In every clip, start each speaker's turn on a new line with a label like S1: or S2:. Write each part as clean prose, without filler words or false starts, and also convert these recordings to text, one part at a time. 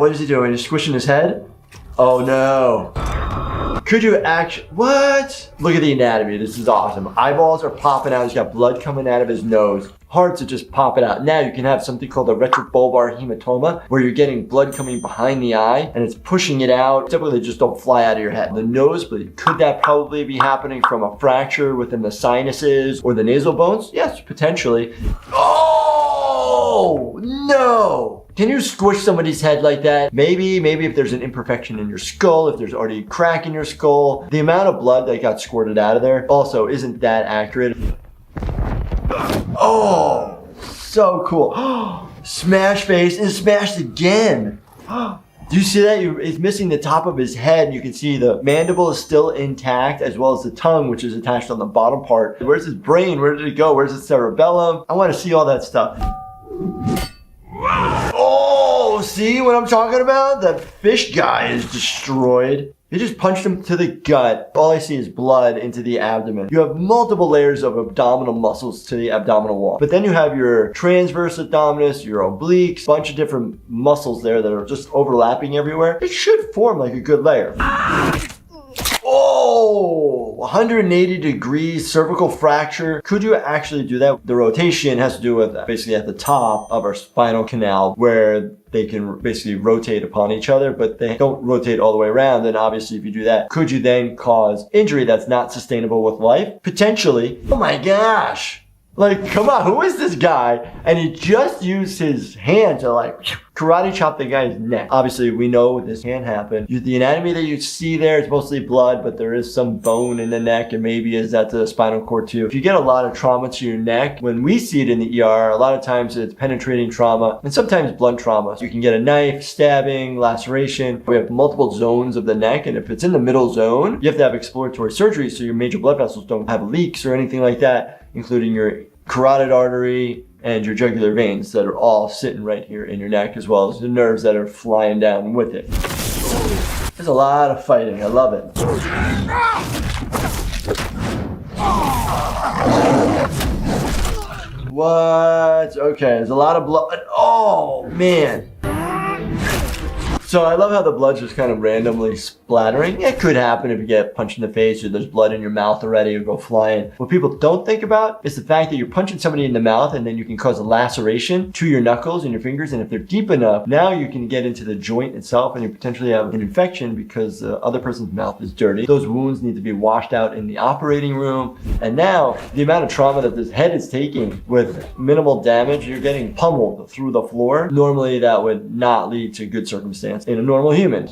S1: what is he doing? He's squishing his head? Oh no. Could you actually, what? Look at the anatomy, this is awesome. Eyeballs are popping out, he's got blood coming out of his nose. Hearts are just popping out. Now you can have something called a retrobulbar hematoma, where you're getting blood coming behind the eye and it's pushing it out. Typically they just don't fly out of your head. The nosebleed, could that probably be happening from a fracture within the sinuses or the nasal bones? Yes, potentially. Oh, no. Can you squish somebody's head like that? Maybe if there's an imperfection in your skull, if there's already a crack in your skull. The amount of blood that got squirted out of there also isn't that accurate. Oh, so cool. Smash face and smashed again. Do you see that? It's missing the top of his head. You can see the mandible is still intact, as well as the tongue, which is attached on the bottom part. Where's his brain? Where did it go? Where's his cerebellum? I want to see all that stuff. Oh, see what I'm talking about? That fish guy is destroyed. He just punched him to the gut. All I see is blood into the abdomen. You have multiple layers of abdominal muscles to the abdominal wall. But then you have your transverse abdominis, your obliques, bunch of different muscles there that are just overlapping everywhere. It should form like a good layer. Oh, 180 degrees cervical fracture. Could you actually do that? The rotation has to do with basically at the top of our spinal canal, where they can basically rotate upon each other, but they don't rotate all the way around. And obviously if you do that, could you then cause injury that's not sustainable with life? Potentially. Oh my gosh. Like, come on, who is this guy? And he just used his hand to like karate chop the guy's neck. Obviously, we know this can happen. The anatomy that you see there is mostly blood, but there is some bone in the neck, and maybe is that the spinal cord too. If you get a lot of trauma to your neck, when we see it in the ER, a lot of times it's penetrating trauma and sometimes blunt trauma. So you can get a knife, stabbing, laceration. We have multiple zones of the neck, and if it's in the middle zone, you have to have exploratory surgery so your major blood vessels don't have leaks or anything like that, including your carotid artery and your jugular veins that are all sitting right here in your neck, as well as the nerves that are flying down with it. There's a lot of fighting. I love it. What? Okay, there's a lot of blood. Oh, man. So I love how the blood's just kind of randomly splattering. It could happen if you get punched in the face or there's blood in your mouth already or go flying. What people don't think about is the fact that you're punching somebody in the mouth and then you can cause a laceration to your knuckles and your fingers. And if they're deep enough, now you can get into the joint itself and you potentially have an infection because the other person's mouth is dirty. Those wounds need to be washed out in the operating room. And now the amount of trauma that this head is taking with minimal damage, you're getting pummeled through the floor. Normally that would not lead to good circumstance in a normal human.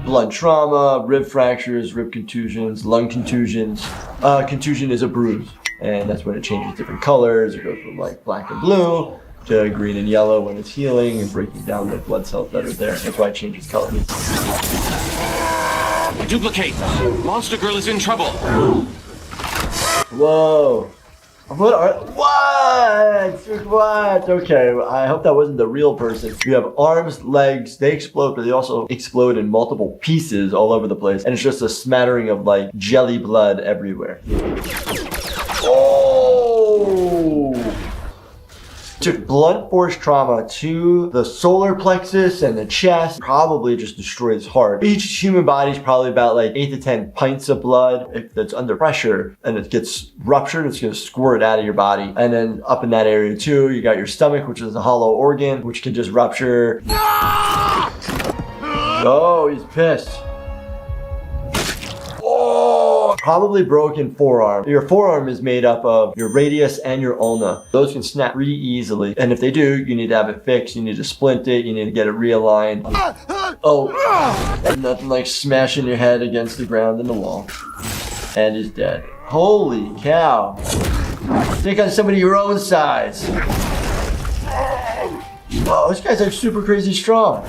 S1: Blood trauma, rib fractures, rib contusions, lung contusions. Contusion is a bruise, and that's when it changes different colors. It goes from like black and blue to green and yellow when it's healing and breaking down the blood cells that are there. That's why it changes color.
S2: Duplicate. Monster Girl is in trouble.
S1: Whoa. What? Okay, I hope that wasn't the real person. You have arms, legs, they explode, but they also explode in multiple pieces all over the place. And it's just a smattering of like jelly blood everywhere. Oh! Took blunt force trauma to the solar plexus and the chest. Probably just destroyed his heart. Each human body is probably about like 8 to 10 pints of blood. If that's under pressure and it gets ruptured, it's gonna squirt out of your body. And then up in that area too, you got your stomach, which is a hollow organ, which can just rupture. Oh, he's pissed. Oh, probably broken forearm. Your forearm is made up of your radius and your ulna. Those can snap pretty easily. And if they do, you need to have it fixed. You need to splint it. You need to get it realigned. Oh, nothing like smashing your head against the ground and the wall. And he's dead. Holy cow. Think on somebody your own size. Oh, this guy's like super crazy strong.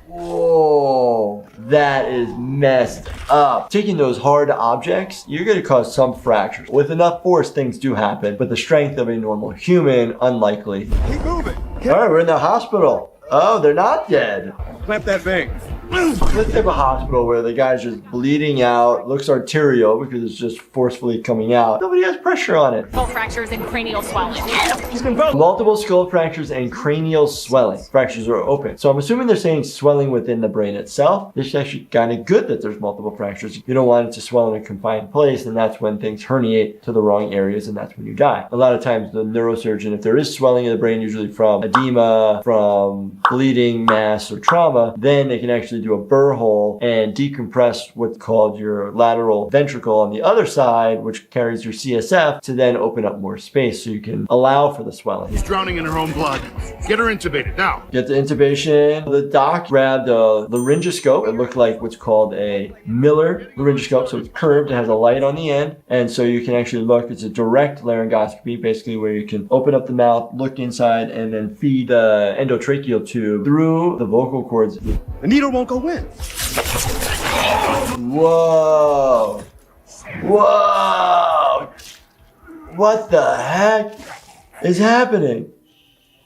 S1: Whoa, that is messed up. Taking those hard objects, you're gonna cause some fractures. With enough force, things do happen, but the strength of a normal human, unlikely.
S3: Keep moving.
S1: All right, we're in the hospital. Oh, they're not dead.
S3: Clamp that vein.
S1: Let's have a hospital where the guy's just bleeding out, looks arterial because it's just forcefully coming out. Nobody has pressure on it.
S3: Skull fractures and cranial swelling.
S1: Multiple skull fractures and cranial swelling. Fractures are open. So I'm assuming they're saying swelling within the brain itself. It's actually kind of good that there's multiple fractures. You don't want it to swell in a confined place, and that's when things herniate to the wrong areas, and that's when you die. A lot of times the neurosurgeon, if there is swelling in the brain, usually from edema, from bleeding, mass, or trauma, then they can actually do a burr hole and decompress what's called your lateral ventricle on the other side, which carries your CSF, to then open up more space so you can allow for the swelling.
S4: She's drowning in her own blood. Get her intubated now.
S1: Get the intubation. The doc grabbed a laryngoscope. It looked like what's called a Miller laryngoscope, so it's curved. It has a light on the end, and so you can actually look. It's a direct laryngoscopy, basically where you can open up the mouth, look inside, and then feed the endotracheal tube through the vocal cords.
S4: The needle won't go in.
S1: Whoa. Whoa. What the heck is happening?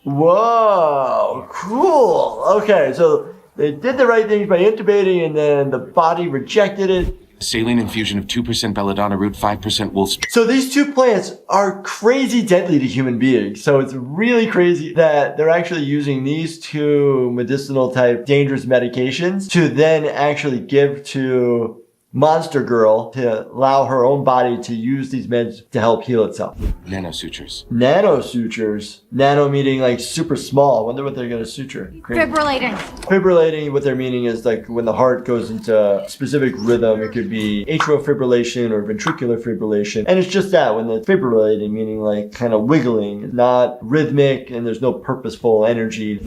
S1: Whoa. Cool. Okay, so they did the right things by intubating, and then the body rejected it.
S2: Saline infusion of 2% belladonna root, 5% wolf's.
S1: So these two plants are crazy deadly to human beings. So it's really crazy that they're actually using these two medicinal type dangerous medications to then actually give to Monster Girl to allow her own body to use these meds to help heal itself.
S2: Nanosutures.
S1: Nanosutures. Nano meaning like super small. I wonder what they're going to suture. Crazy.
S3: Fibrillating.
S1: Fibrillating, what they're meaning is like when the heart goes into a specific rhythm, it could be atrial fibrillation or ventricular fibrillation. And it's just that, when the fibrillating, meaning like kind of wiggling, not rhythmic, and there's no purposeful energy.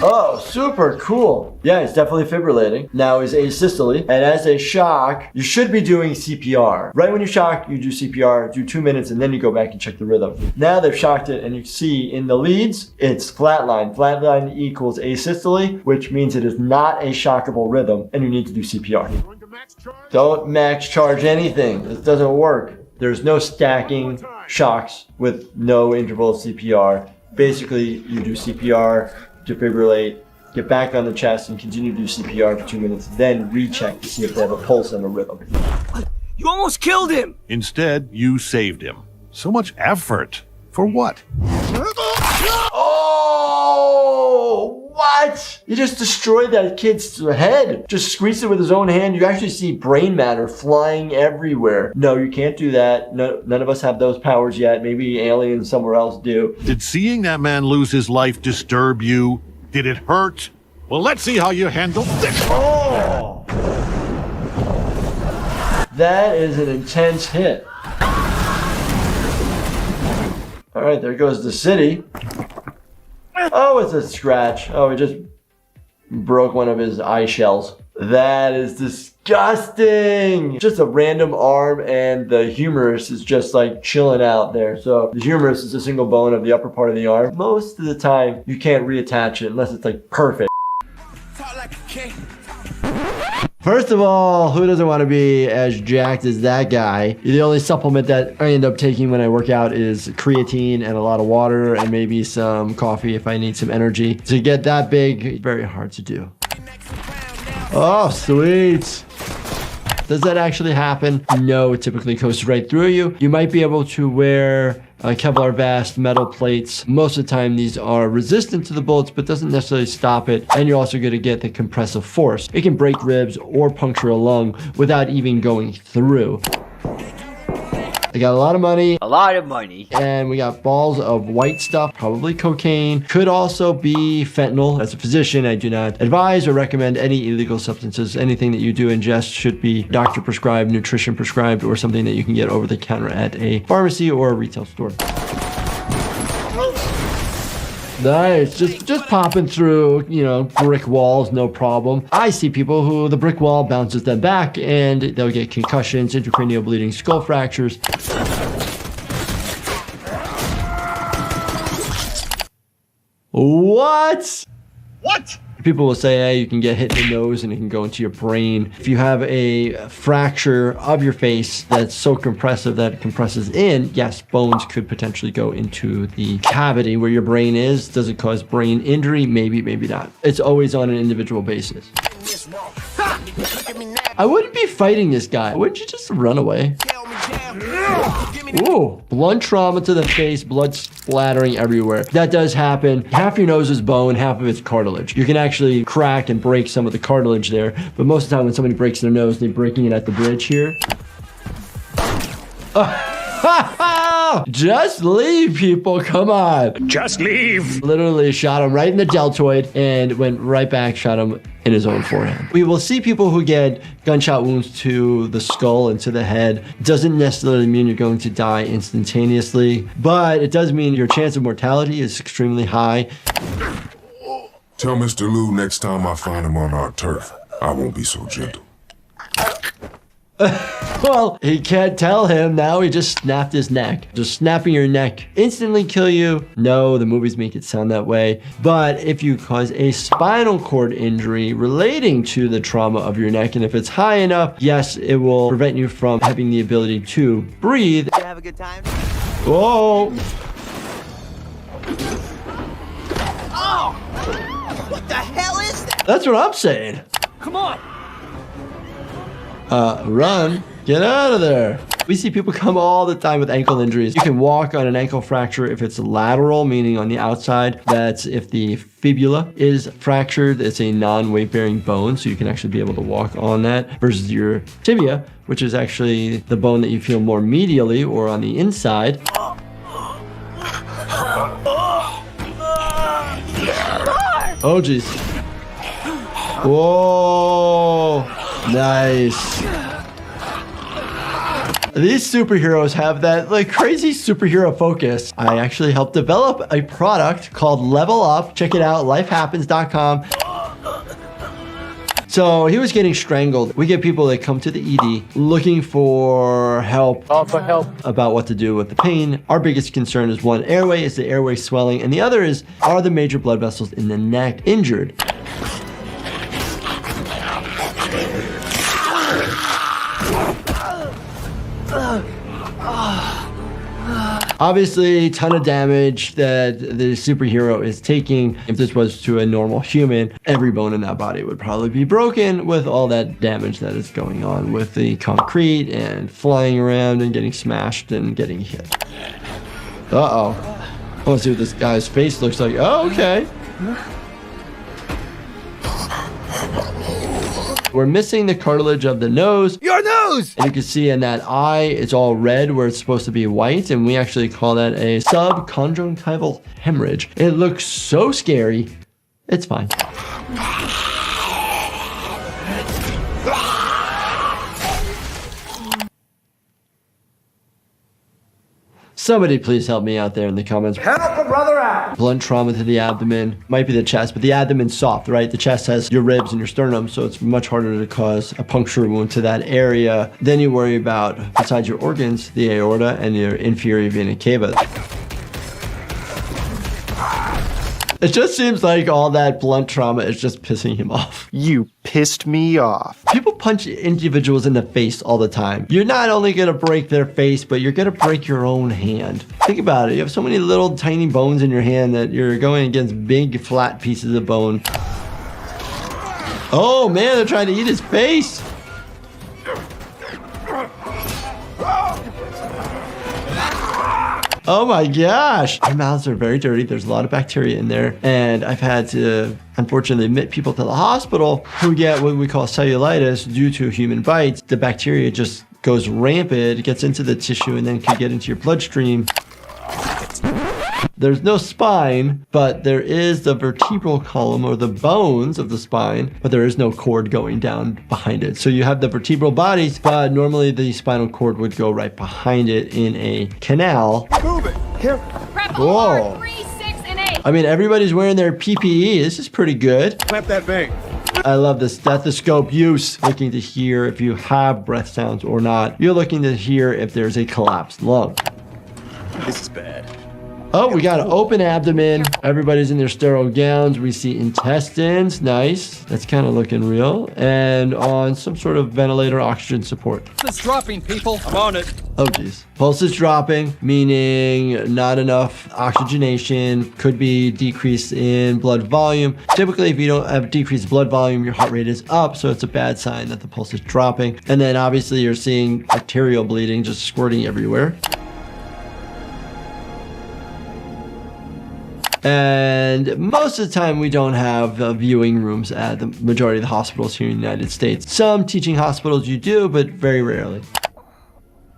S1: Oh, super cool. Yeah, it's definitely fibrillating. Now is asystole. And as a shock, you should be doing CPR. Right when you shock, you do CPR, do 2 minutes, and then you go back and check the rhythm. Now they've shocked it, and you see in the leads, it's flatline. Flatline equals asystole, which means it is not a shockable rhythm, and you need to do CPR. Don't max charge anything. This doesn't work. There's no stacking shocks with no interval CPR. Basically, you do CPR, defibrillate, get back on the chest, and continue to do CPR for 2 minutes, then recheck to see if they have a pulse and a rhythm.
S5: You almost killed him!
S4: Instead, you saved him. So much effort. For what?
S1: Oh, what? You just destroyed that kid's head. Just squeezed it with his own hand. You actually see brain matter flying everywhere. No, you can't do that. No, none of us have those powers yet. Maybe aliens somewhere else do.
S4: Did seeing that man lose his life disturb you? Did it hurt? Well, let's see how you handle this.
S1: Oh! That is an intense hit. All right, there goes the city. Oh, it's a scratch. Oh, we just broke one of his eye shells. That is disgusting. Just a random arm, and the humerus is just like chilling out there. So the humerus is a single bone of the upper part of the arm. Most of the time, you can't reattach it unless it's like perfect. First of all, who doesn't want to be as jacked as that guy? The only supplement that I end up taking when I work out is creatine and a lot of water and maybe some coffee if I need some energy. To get that big, very hard to do. Oh, sweet. Does that actually happen? No, it typically goes right through you. You might be able to wear Kevlar vest, metal plates. Most of the time these are resistant to the bullets, but doesn't necessarily stop it. And you're also going to get the compressive force. It can break ribs or puncture a lung without even going through. I got a lot of money.
S5: A lot of money.
S1: And we got balls of white stuff, probably cocaine. Could also be fentanyl. As a physician, I do not advise or recommend any illegal substances. Anything that you do ingest should be doctor prescribed, nutrition prescribed, or something that you can get over the counter at a pharmacy or a retail store. Nice, just popping through, you know, brick walls, no problem. I see people who the brick wall bounces them back and they'll get concussions, intracranial bleeding, skull fractures.
S4: What?
S1: What? People will say, hey, you can get hit in the nose and it can go into your brain. If you have a fracture of your face that's so compressive that it compresses in, yes, bones could potentially go into the cavity where your brain is. Does it cause brain injury? Maybe, maybe not. It's always on an individual basis. I wouldn't be fighting this guy. Wouldn't you just run away? Ooh, blunt trauma to the face, blood splattering everywhere. That does happen. Half your nose is bone, half of it's cartilage. You can actually crack and break some of the cartilage there, but most of the time when somebody breaks their nose, they're breaking it at the bridge here. Just leave, people. Come on.
S3: Just leave.
S1: Literally shot him right in the deltoid and went right back, shot him in his own forehead. We will see people who get gunshot wounds to the skull and to the head. Doesn't necessarily mean you're going to die instantaneously, but it does mean your chance of mortality is extremely high.
S6: Tell Mr. Lou next time I find him on our turf, I won't be so gentle.
S1: Well, he can't tell him now. He just snapped his neck. Just snapping your neck instantly kill you? No, the movies make it sound that way. But if you cause a spinal cord injury relating to the trauma of your neck, and if it's high enough, yes, it will prevent you from having the ability to breathe.
S5: You have a good time?
S1: Whoa!
S5: Oh! What the hell is that?
S1: That's what I'm saying.
S5: Come on!
S1: Run. Get out of there. We see people come all the time with ankle injuries. You can walk on an ankle fracture if it's lateral, meaning on the outside. That's if the fibula is fractured. It's a non-weight-bearing bone, so you can actually be able to walk on that, versus your tibia, which is actually the bone that you feel more medially or on the inside. Oh, jeez. Whoa. Nice. These superheroes have that like crazy superhero focus. I actually helped develop a product called Level Up. Check it out, lifehappens.com. So he was getting strangled. We get people that come to the ED looking for help. About what to do with the pain. Our biggest concern is one, airway. Is the airway swelling? And the other is, are the major blood vessels in the neck injured? Obviously, a ton of damage that the superhero is taking. If this was to a normal human, every bone in that body would probably be broken with all that damage that is going on with the concrete and flying around and getting smashed and getting hit. Uh-oh. I want to see what this guy's face looks like. Oh, okay. We're missing the cartilage of the nose.
S5: Your nose!
S1: And you can see in that eye, it's all red where it's supposed to be white. And we actually call that a subconjunctival hemorrhage. It looks so scary. It's fine. Somebody please help me out there in the comments.
S5: Help a brother out!
S1: Blunt trauma to the abdomen. Might be the chest, but the abdomen's soft, right? The chest has your ribs and your sternum, so it's much harder to cause a puncture wound to that area. Then you worry about, besides your organs, the aorta and your inferior vena cava. It just seems like all that blunt trauma is just pissing him off.
S3: You pissed me off.
S1: People punch individuals in the face all the time. You're not only gonna break their face, but you're gonna break your own hand. Think about it. You have so many little tiny bones in your hand that you're going against big flat pieces of bone. Oh man, they're trying to eat his face. Oh my gosh. Our mouths are very dirty. There's a lot of bacteria in there. And I've had to, unfortunately, admit people to the hospital who get what we call cellulitis due to human bites. The bacteria just goes rampant, gets into the tissue, and then can get into your bloodstream. There's no spine, but there is the vertebral column or the bones of the spine, but there is no cord going down behind it. So you have the vertebral bodies, but normally the spinal cord would go right behind it in a canal.
S5: Move it! Here!
S7: Prep
S1: Whoa.
S7: OR 3, 6, and 8.
S1: I mean, everybody's wearing their PPE. This is pretty good.
S3: Clamp that vein.
S1: I love the stethoscope use. Looking to hear if you have breath sounds or not. You're looking to hear if there's a collapsed lung.
S3: This is bad.
S1: Oh, we got an open abdomen. Everybody's in their sterile gowns. We see intestines. Nice. That's kind of looking real. And on some sort of ventilator oxygen support.
S5: It's dropping, people. I'm on it.
S1: Oh, geez. Pulse is dropping, meaning not enough oxygenation. Could be decrease in blood volume. Typically, if you don't have decreased blood volume, your heart rate is up, so it's a bad sign that the pulse is dropping. And then obviously you're seeing arterial bleeding just squirting everywhere. And most of the time we don't have viewing rooms at the majority of the hospitals here in the United States. Some teaching hospitals you do, but very rarely.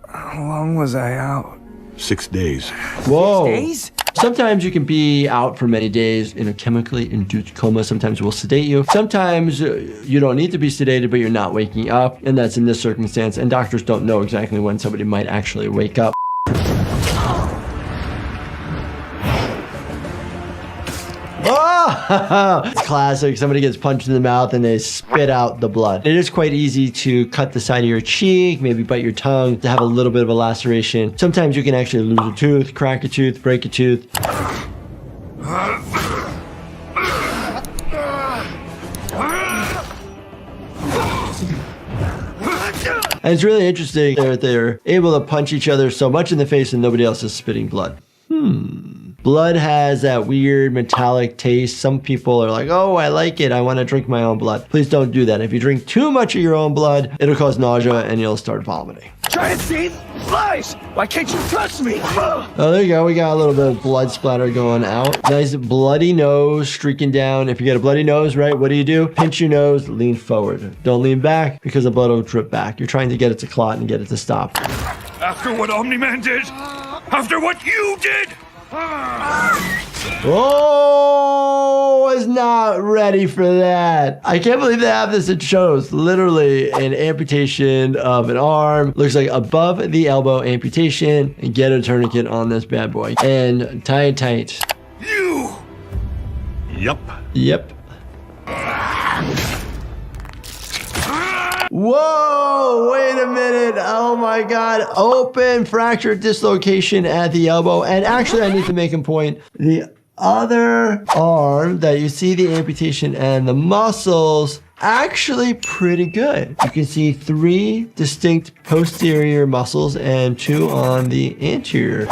S7: How long was I out?
S4: 6 days.
S1: Whoa.
S7: 6 days?
S1: Sometimes you can be out for many days in a chemically induced coma. Sometimes we'll sedate you. Sometimes you don't need to be sedated, but you're not waking up. And that's in this circumstance. And doctors don't know exactly when somebody might actually wake up. Oh, it's classic. Somebody gets punched in the mouth and they spit out the blood. It is quite easy to cut the side of your cheek, maybe bite your tongue, to have a little bit of a laceration. Sometimes you can actually lose a tooth, crack a tooth, break a tooth. And it's really interesting that they're able to punch each other so much in the face and nobody else is spitting blood. Blood has that weird metallic taste. Some people are like, oh, I like it. I want to drink my own blood. Please don't do that. If you drink too much of your own blood, it'll cause nausea and you'll start vomiting.
S7: Try and save lives! Why can't you trust me?
S1: Oh, there you go. We got a little bit of blood splatter going out. Nice bloody nose streaking down. If you get a bloody nose, right, what do? Pinch your nose, lean forward. Don't lean back because the blood will drip back. You're trying to get it to clot and get it to stop.
S4: After what Omni-Man did? After what you did?
S1: Oh, was not ready for that. I can't believe they have this in shows. Literally an amputation of an arm. Looks like above the elbow amputation. And get a tourniquet on this bad boy. And tie it tight.
S4: You! Yup.
S1: Yep. Whoa, wait a minute. Oh my God. Open fracture dislocation at the elbow. And actually, I need to make a point. The other arm that you see the amputation and the muscles, actually pretty good. You can see 3 distinct posterior muscles and 2 on the anterior.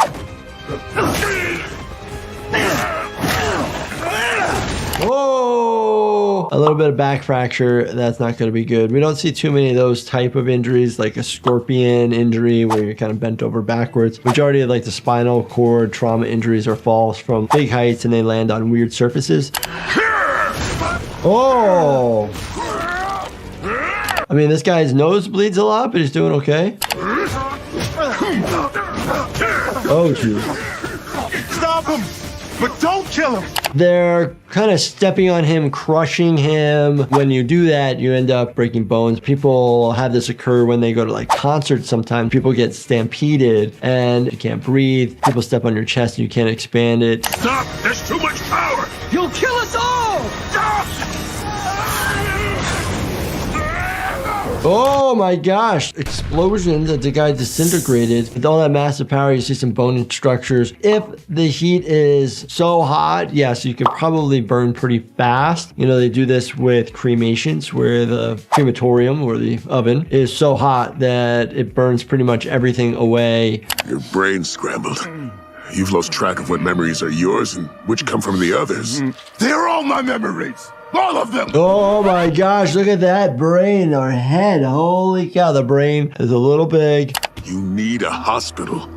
S1: Whoa! A little bit of back fracture. That's not going to be good. We don't see too many of those type of injuries, like a scorpion injury where you're kind of bent over backwards. Majority of like the spinal cord trauma injuries are falls from big heights and they land on weird surfaces. Oh! I mean, this guy's nose bleeds a lot, but he's doing okay. Oh, geez.
S4: Stop him! But don't kill him!
S1: They're kind of stepping on him, crushing him. When you do that, you end up breaking bones. People have this occur when they go to like concerts sometimes. People get stampeded and you can't breathe. People step on your chest and you can't expand it.
S4: Stop! There's too much power!
S5: You'll kill us all!
S4: Stop!
S1: Oh my gosh. Explosions that the guy disintegrated. With all that massive power, you see some bone structures. If the heat is so hot, yes, you could probably burn pretty fast. You know, they do this with cremations where the crematorium or the oven is so hot that it burns pretty much everything away.
S6: Your brain's scrambled. You've lost track of what memories are yours and which come from the others.
S4: They're all my memories! All of them!
S1: Oh my gosh, look at that brain or head. Holy cow, the brain is a little big.
S6: You need a hospital.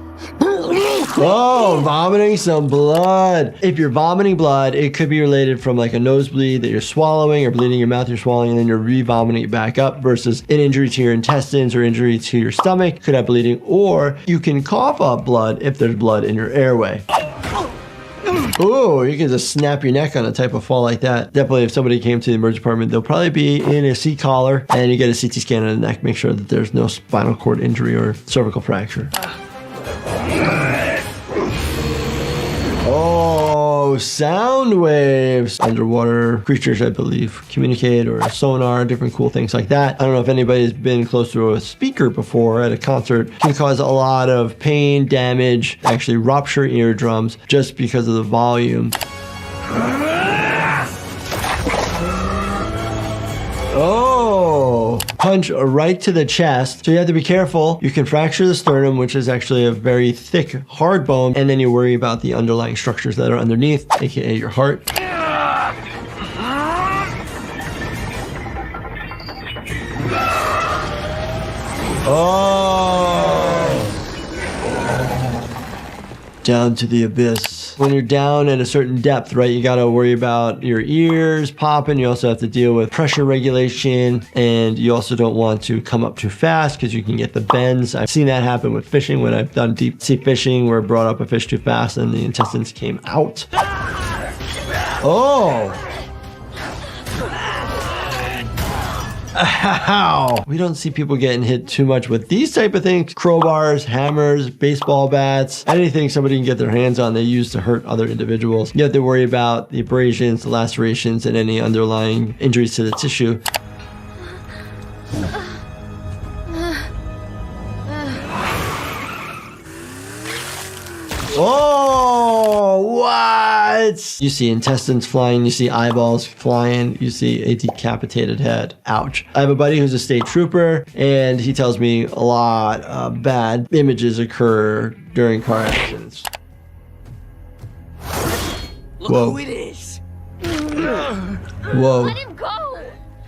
S1: Oh, vomiting some blood. If you're vomiting blood, it could be related from like a nosebleed that you're swallowing or bleeding your mouth you're swallowing and then you're re-vomiting it back up versus an injury to your intestines or injury to your stomach could have bleeding, or you can cough up blood if there's blood in your airway. Oh, you can just snap your neck on a type of fall like that. Definitely if somebody came to the emergency department, they'll probably be in a C-collar and you get a CT scan on the neck, make sure that there's no spinal cord injury or cervical fracture. Oh, Oh, sound waves. Underwater creatures, I believe, communicate, or sonar, different cool things like that. I don't know if anybody's been close to a speaker before at a concert. It can cause a lot of pain, damage, actually rupture eardrums just because of the volume. Oh, punch right to the chest. So you have to be careful. You can fracture the sternum, which is actually a very thick, hard bone. And then you worry about the underlying structures that are underneath, aka your heart. Oh, down to the abyss. When you're down at a certain depth, right, you got to worry about your ears popping. You also have to deal with pressure regulation, and you also don't want to come up too fast because you can get the bends. I've seen that happen with fishing when I've done deep sea fishing where I brought up a fish too fast and the intestines came out. Oh. Ow. We don't see people getting hit too much with these type of things. Crowbars, hammers, baseball bats, anything somebody can get their hands on they use to hurt other individuals. You have to worry about the abrasions, the lacerations, and any underlying injuries to the tissue. Oh, what? You see intestines flying, you see eyeballs flying, you see a decapitated head. Ouch. I have a buddy who's a state trooper, and he tells me a lot of bad images occur during car accidents.
S5: Look
S1: Whoa.
S5: who it is.
S1: Whoa.
S8: Let him go.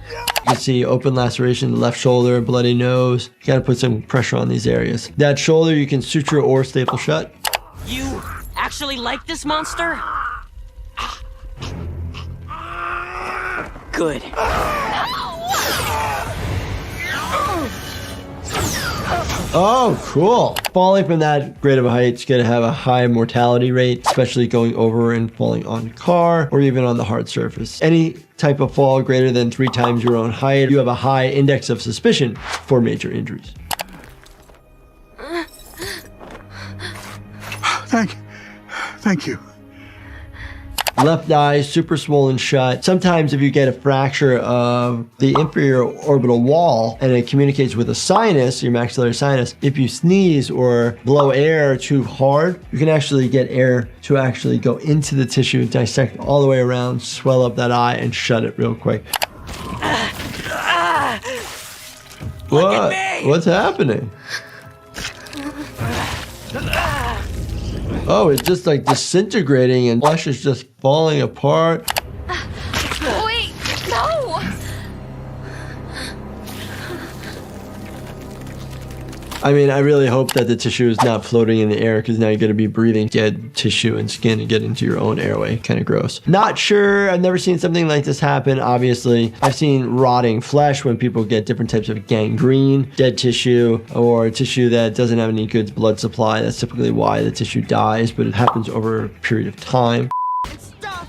S1: You can see open laceration, left shoulder, bloody nose. You gotta put some pressure on these areas. That shoulder you can suture or staple shut.
S5: You actually like this monster? Good.
S1: Oh, cool. Falling from that great of a height is going to have a high mortality rate, especially going over and falling on a car or even on the hard surface. Any type of fall greater than 3 times your own height, you have a high index of suspicion for major injuries.
S3: Thank you.
S1: Left eye, super swollen shut. Sometimes if you get a fracture of the inferior orbital wall and it communicates with a sinus, your maxillary sinus, if you sneeze or blow air too hard, you can actually get air to actually go into the tissue, dissect all the way around, swell up that eye, and shut it real quick. What? What's happening? Oh, it's just like disintegrating and flesh is just falling apart.
S8: Wait, no!
S1: I mean, I really hope that the tissue is not floating in the air because now you're going to be breathing dead tissue and skin and get into your own airway. Kind of gross. Not sure. I've never seen something like this happen, obviously. I've seen rotting flesh when people get different types of gangrene, dead tissue, or tissue that doesn't have any good blood supply. That's typically why the tissue dies, but it happens over a period of time.
S7: It's stuff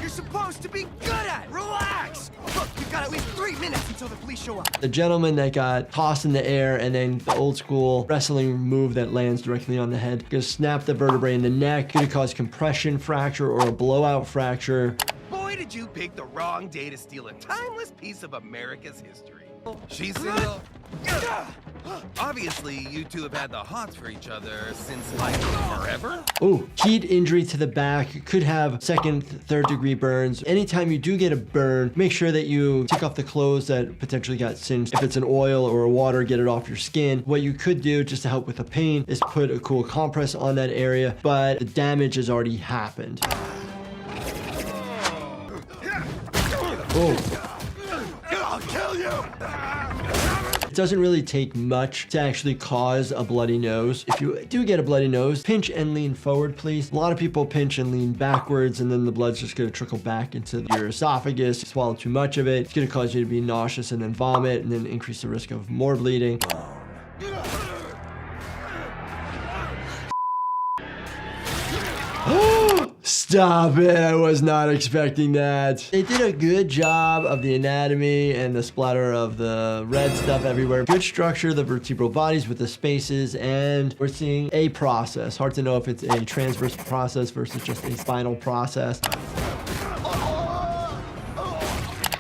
S7: you're supposed to be good at. Relax. Look, we've got at least 3 minutes until the police show up.
S1: The gentleman that got tossed in the air and then the old school wrestling move that lands directly on the head, gonna snap the vertebrae in the neck, gonna cause compression fracture or a blowout fracture.
S9: Boy, did you pick the wrong day to steal a timeless piece of America's history. She's single. Obviously, you two have had the hots for each other since, like, forever?
S1: Oh, heat injury to the back. You could have second, third degree burns. Anytime you do get a burn, make sure that you take off the clothes that potentially got singed. If it's an oil or a water, get it off your skin. What you could do just to help with the pain is put a cool compress on that area, but the damage has already happened. Oh.
S7: I'll kill you.
S1: It doesn't really take much to actually cause a bloody nose. If you do get a bloody nose, pinch and lean forward, please. A lot of people pinch and lean backwards, and then the blood's just gonna trickle back into your esophagus. Swallow too much of it, it's gonna cause you to be nauseous and then vomit, and then increase the risk of more bleeding. Stop it. I was not expecting that. They did a good job of the anatomy and the splatter of the red stuff everywhere. Good structure of the vertebral bodies with the spaces, and we're seeing a process. Hard to know if it's a transverse process versus just a spinal process.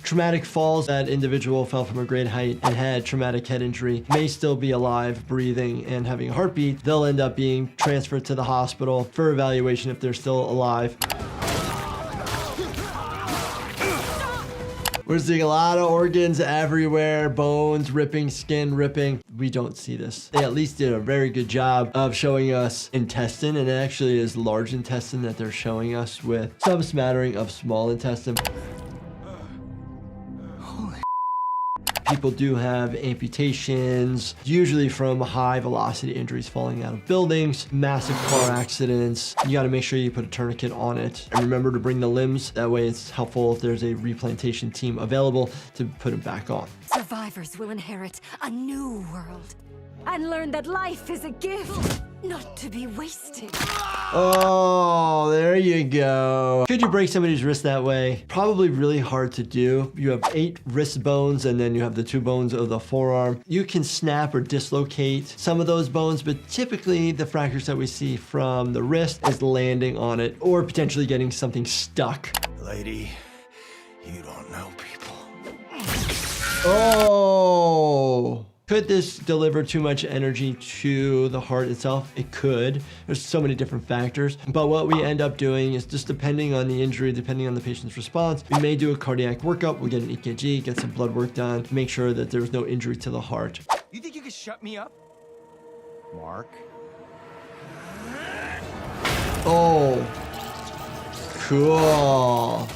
S1: Traumatic falls. That individual fell from a great height and had traumatic head injury. May still be alive, breathing, and having a heartbeat. They'll end up being transferred to the hospital for evaluation if they're still alive. We're seeing a lot of organs everywhere, bones ripping, skin ripping. We don't see this. They at least did a very good job of showing us intestine, and it actually is large intestine that they're showing us with some smattering of small intestine. People do have amputations, usually from high velocity injuries falling out of buildings, massive car accidents. You got to make sure you put a tourniquet on it. And remember to bring the limbs. That way it's helpful if there's a replantation team available to put it back on.
S10: Survivors will inherit a new world and learn that life is a gift, not to be wasted.
S1: Oh, there you go. Could you break somebody's wrist that way? Probably really hard to do. You have 8 wrist bones, and then you have the 2 bones of the forearm. You can snap or dislocate some of those bones, but typically the fractures that we see from the wrist is landing on it or potentially getting something stuck.
S7: Lady, you don't know people.
S1: Oh. Could this deliver too much energy to the heart itself? It could. There's so many different factors. But what we end up doing is, just depending on the injury, depending on the patient's response, we may do a cardiac workup. We'll get an EKG, get some blood work done, make sure that there's no injury to the heart.
S7: You think you can shut me up? Mark?
S1: Oh, cool.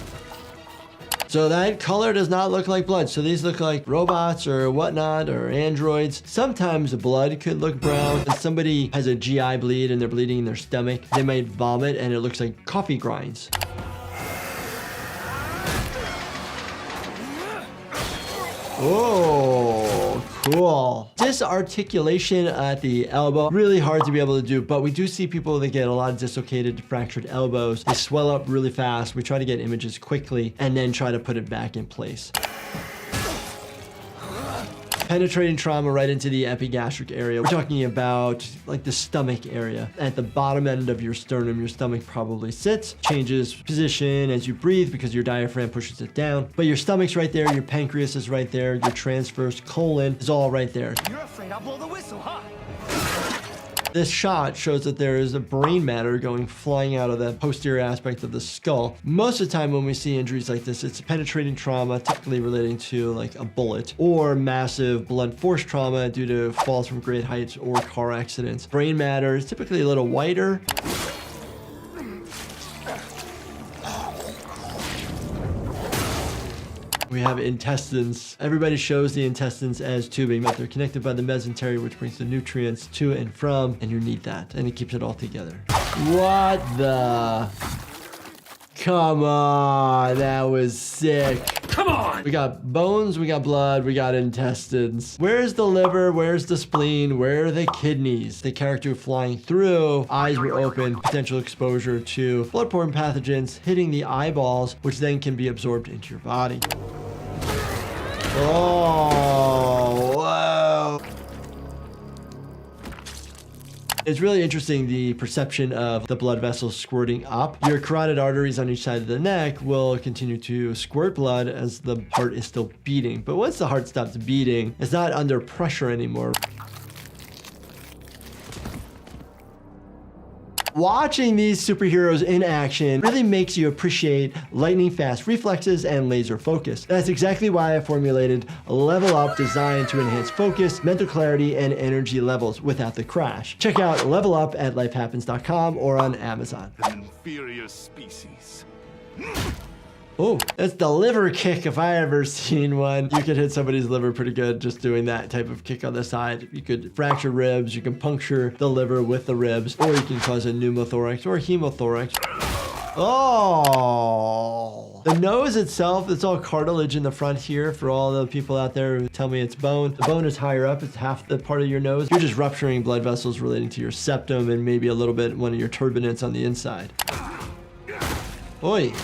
S1: So that color does not look like blood. So these look like robots or whatnot, or androids. Sometimes blood could look brown. If somebody has a GI bleed and they're bleeding in their stomach, they might vomit and it looks like coffee grinds. Oh, cool. Disarticulation at the elbow, really hard to be able to do, but we do see people that get a lot of dislocated, fractured elbows. They swell up really fast. We try to get images quickly and then try to put it back in place. Penetrating trauma right into the epigastric area. We're talking about like the stomach area. At the bottom end of your sternum, your stomach probably sits, changes position as you breathe because your diaphragm pushes it down. But your stomach's right there, your pancreas is right there, your transverse colon is all right there.
S7: You're afraid I'll blow the whistle, huh?
S1: This shot shows that there is a brain matter going flying out of the posterior aspect of the skull. Most of the time when we see injuries like this, it's penetrating trauma, typically relating to like a bullet, or massive blunt force trauma due to falls from great heights or car accidents. Brain matter is typically a little whiter. We have intestines. Everybody shows the intestines as tubing, but they're connected by the mesentery, which brings the nutrients to and from, and you need that, and it keeps it all together. What the? Come on, that was sick.
S5: Come on!
S1: We got bones, we got blood, we got intestines. Where's the liver? Where's the spleen? Where are the kidneys? The character flying through, eyes were open, potential exposure to bloodborne pathogens hitting the eyeballs, which then can be absorbed into your body. Oh, whoa. It's really interesting, the perception of the blood vessels squirting up. Your carotid arteries on each side of the neck will continue to squirt blood as the heart is still beating. But once the heart stops beating, it's not under pressure anymore. Watching these superheroes in action really makes you appreciate lightning fast reflexes and laser focus. That's exactly why I formulated a level up designed to enhance focus, mental clarity, and energy levels without the crash. Check out Level Up at lifehappens.com or on Amazon.
S3: An inferior species.
S1: Oh, that's the liver kick if I ever seen one. You could hit somebody's liver pretty good just doing that type of kick on the side. You could fracture ribs, you can puncture the liver with the ribs, or you can cause a pneumothorax or hemothorax. Oh, the nose itself, it's all cartilage in the front here for all the people out there who tell me it's bone. The bone is higher up, it's half the part of your nose. You're just rupturing blood vessels relating to your septum and maybe a little bit one of your turbinates on the inside. Oi.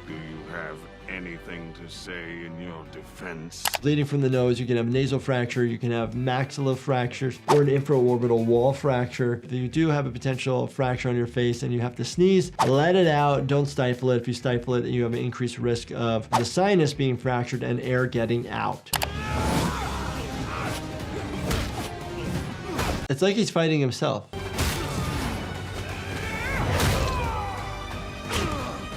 S3: Do you have anything to say in your defense?
S1: Bleeding from the nose, you can have nasal fracture, you can have maxilla fractures, or an infraorbital wall fracture. If you do have a potential fracture on your face and you have to sneeze, let it out, don't stifle it. If you stifle it, you have an increased risk of the sinus being fractured and air getting out. It's like he's fighting himself.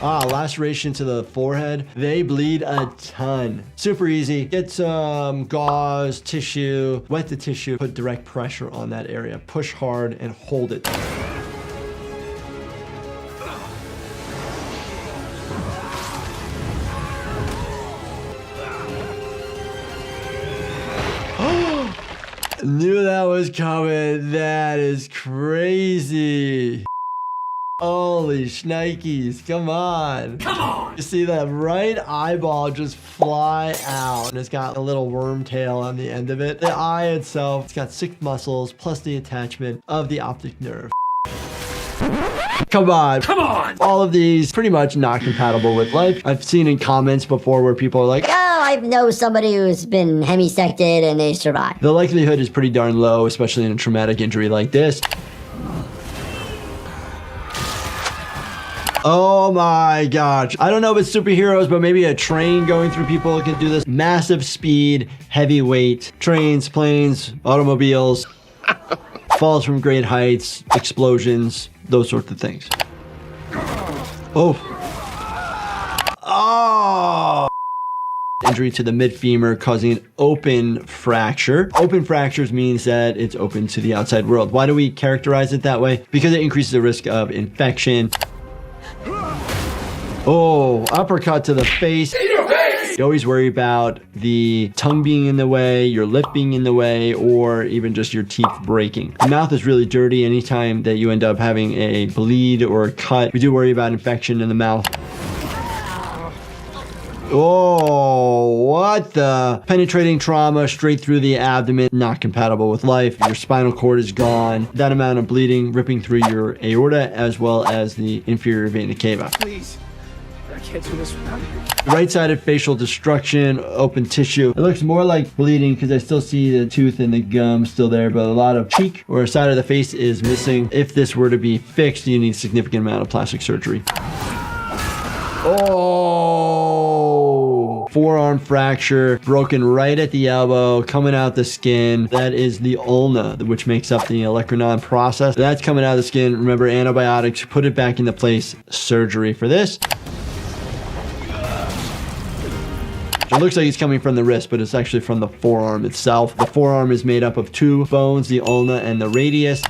S1: Laceration to the forehead. They bleed a ton. Super easy. Get some gauze, tissue, wet the tissue, put direct pressure on that area. Push hard and hold it. Knew that was coming. That is crazy. Holy shnikes, come on. Come on. You see that right eyeball just fly out, and it's got a little worm tail on the end of it. The eye itself, it's got 6 muscles plus the attachment of the optic nerve. Come on. Come on. All of these pretty much not compatible with life. I've seen in comments before where people are like,
S5: Oh, I know somebody who's been hemisected and they survived.
S1: the likelihood is pretty darn low, especially in a traumatic injury like this. Oh my gosh. I don't know if it's superheroes, but maybe a train going through people can do this. Massive speed, heavy weight, trains, planes, automobiles, falls from great heights, explosions, those sorts of things. Oh. Oh. Injury to the mid-femur causing an open fracture. Open fractures means that it's open to the outside world. Why do we characterize it that way? Because it increases the risk of infection. Oh, uppercut to the face. You always worry about the tongue being in the way, your lip being in the way, or even just your teeth breaking. The mouth is really dirty. Anytime that you end up having a bleed or a cut, we do worry about infection in the mouth. Oh, what the? Penetrating trauma straight through the abdomen, not compatible with life. Your spinal cord is gone. That amount of bleeding ripping through your aorta as well as the inferior vena cava.
S7: Please. I can't do this without you.
S1: Right-sided facial destruction, open tissue. It looks more like bleeding because I still see the tooth and the gum still there, but a lot of cheek or side of the face is missing. If this were to be fixed, you need a significant amount of plastic surgery. Oh, forearm fracture, broken right at the elbow, coming out the skin. That is the ulna, which makes up the olecranon process. That's coming out of the skin. Remember, antibiotics, put it back into place. Surgery for this. It looks like it's coming from the wrist, but it's actually from the forearm itself. The forearm is made up of 2 bones, the ulna and the radius.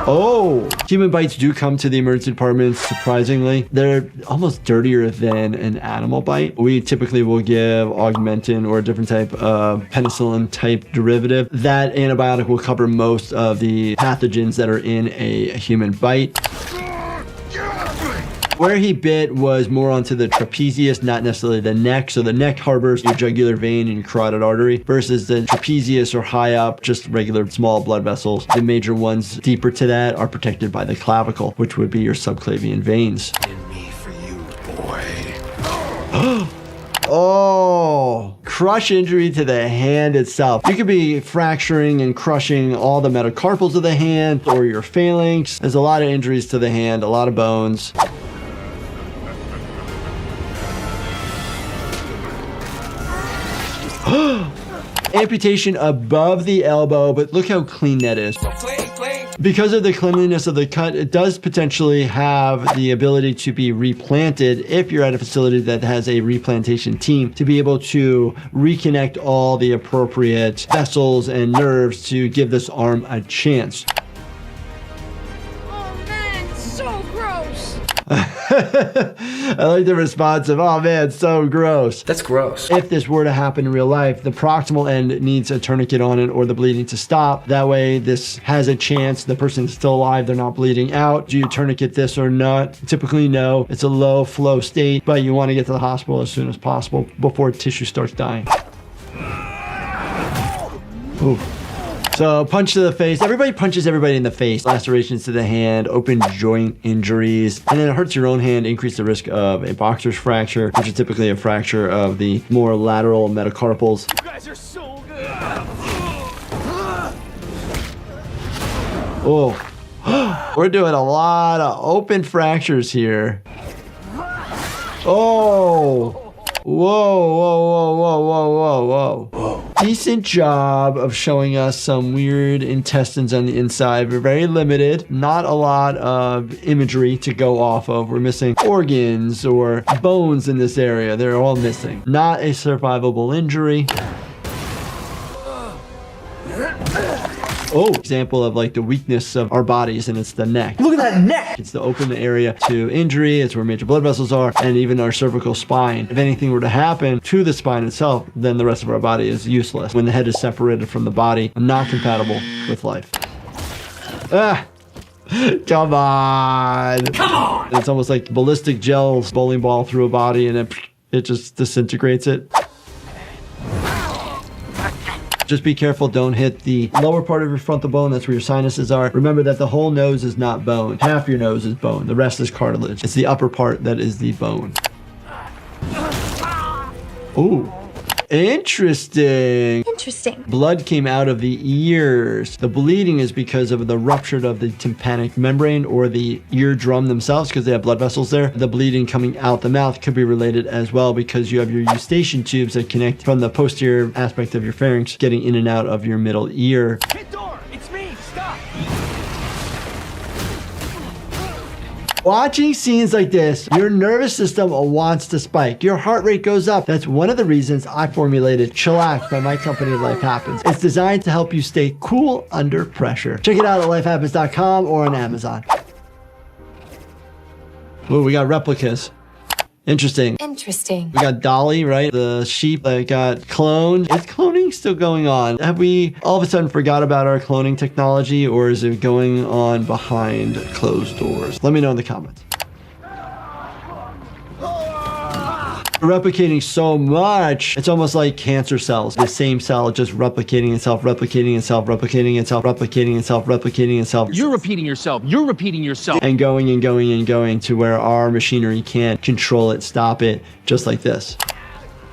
S1: Oh, human bites do come to the emergency department, surprisingly. They're almost dirtier than an animal bite. We typically will give augmentin or a different type of penicillin type derivative. That antibiotic will cover most of the pathogens that are in a human bite. Where he bit was more onto the trapezius, not necessarily the neck. So the neck harbors your jugular vein and your carotid artery versus the trapezius or high up, just regular small blood vessels. The major ones deeper to that are protected by the clavicle, which would be your subclavian veins.
S3: In me for you, boy.
S1: Oh, crush injury to the hand itself. You could be fracturing and crushing all the metacarpals of the hand or your phalanx. There's a lot of injuries to the hand, a lot of bones. Amputation above the elbow, but look how clean that is. Because of the cleanliness of the cut, it does potentially have the ability to be replanted if you're at a facility that has a replantation team to be able to reconnect all the appropriate vessels and nerves to give this arm a chance.
S8: Oh man, so gross.
S1: I like the response of, oh man, it's so gross.
S7: That's gross.
S1: If this were to happen in real life, the proximal end needs a tourniquet on it or the bleeding to stop. That way this has a chance the person's still alive, they're not bleeding out. Do you tourniquet this or not? Typically no, it's a low flow state, but you want to get to the hospital as soon as possible before tissue starts dying. Ooh. So punch to the face. Everybody punches everybody in the face. Lacerations to the hand, open joint injuries, and then it hurts your own hand, increase the risk of a boxer's fracture, which is typically a fracture of the more lateral metacarpals.
S7: You guys are so good.
S1: Oh, we're doing a lot of open fractures here. Oh. Whoa, whoa, whoa, whoa, whoa, whoa, whoa. Decent job of showing us some weird intestines on the inside. We're very limited. Not a lot of imagery to go off of. We're missing organs or bones in this area. They're all missing. Not a survivable injury. Oh, example of like the weakness of our bodies, and it's the neck. Look at that neck! It's the open area to injury. It's where major blood vessels are, and even our cervical spine. If anything were to happen to the spine itself, then the rest of our body is useless. When the head is separated from the body, not compatible with life. Ah! Come on! Come on! It's almost like ballistic gels, bowling ball through a body, and it just disintegrates it. Just be careful, don't hit the lower part of your frontal bone. That's where your sinuses are. Remember that the whole nose is not bone. Half your nose is bone. The rest is cartilage. It's the upper part that is the bone. Ooh. Interesting.
S10: Interesting.
S1: Blood came out of the ears. The bleeding is because of the rupture of the tympanic membrane or the eardrum themselves, because they have blood vessels there. The bleeding coming out the mouth could be related as well because you have your eustachian tubes that connect from the posterior aspect of your pharynx getting in and out of your middle ear.
S7: Hit door! It's me! Stop!
S1: Watching scenes like this, your nervous system wants to spike. Your heart rate goes up. That's one of the reasons I formulated Chillax by my company, Life Happens. It's designed to help you stay cool under pressure. Check it out at lifehappens.com or on Amazon. Oh, we got replicas. Interesting.
S10: Interesting.
S1: We got Dolly, right? The sheep that got cloned. Is cloning still going on? Have we all of a sudden forgot about our cloning technology, or is it going on behind closed doors? Let me know in the comments. Replicating so much, it's almost like cancer cells. The same cell just replicating itself, replicating itself, replicating itself, replicating itself, replicating itself.
S5: You're repeating yourself. You're repeating yourself.
S1: And going and going and going to where our machinery can't control it, stop it, just like this.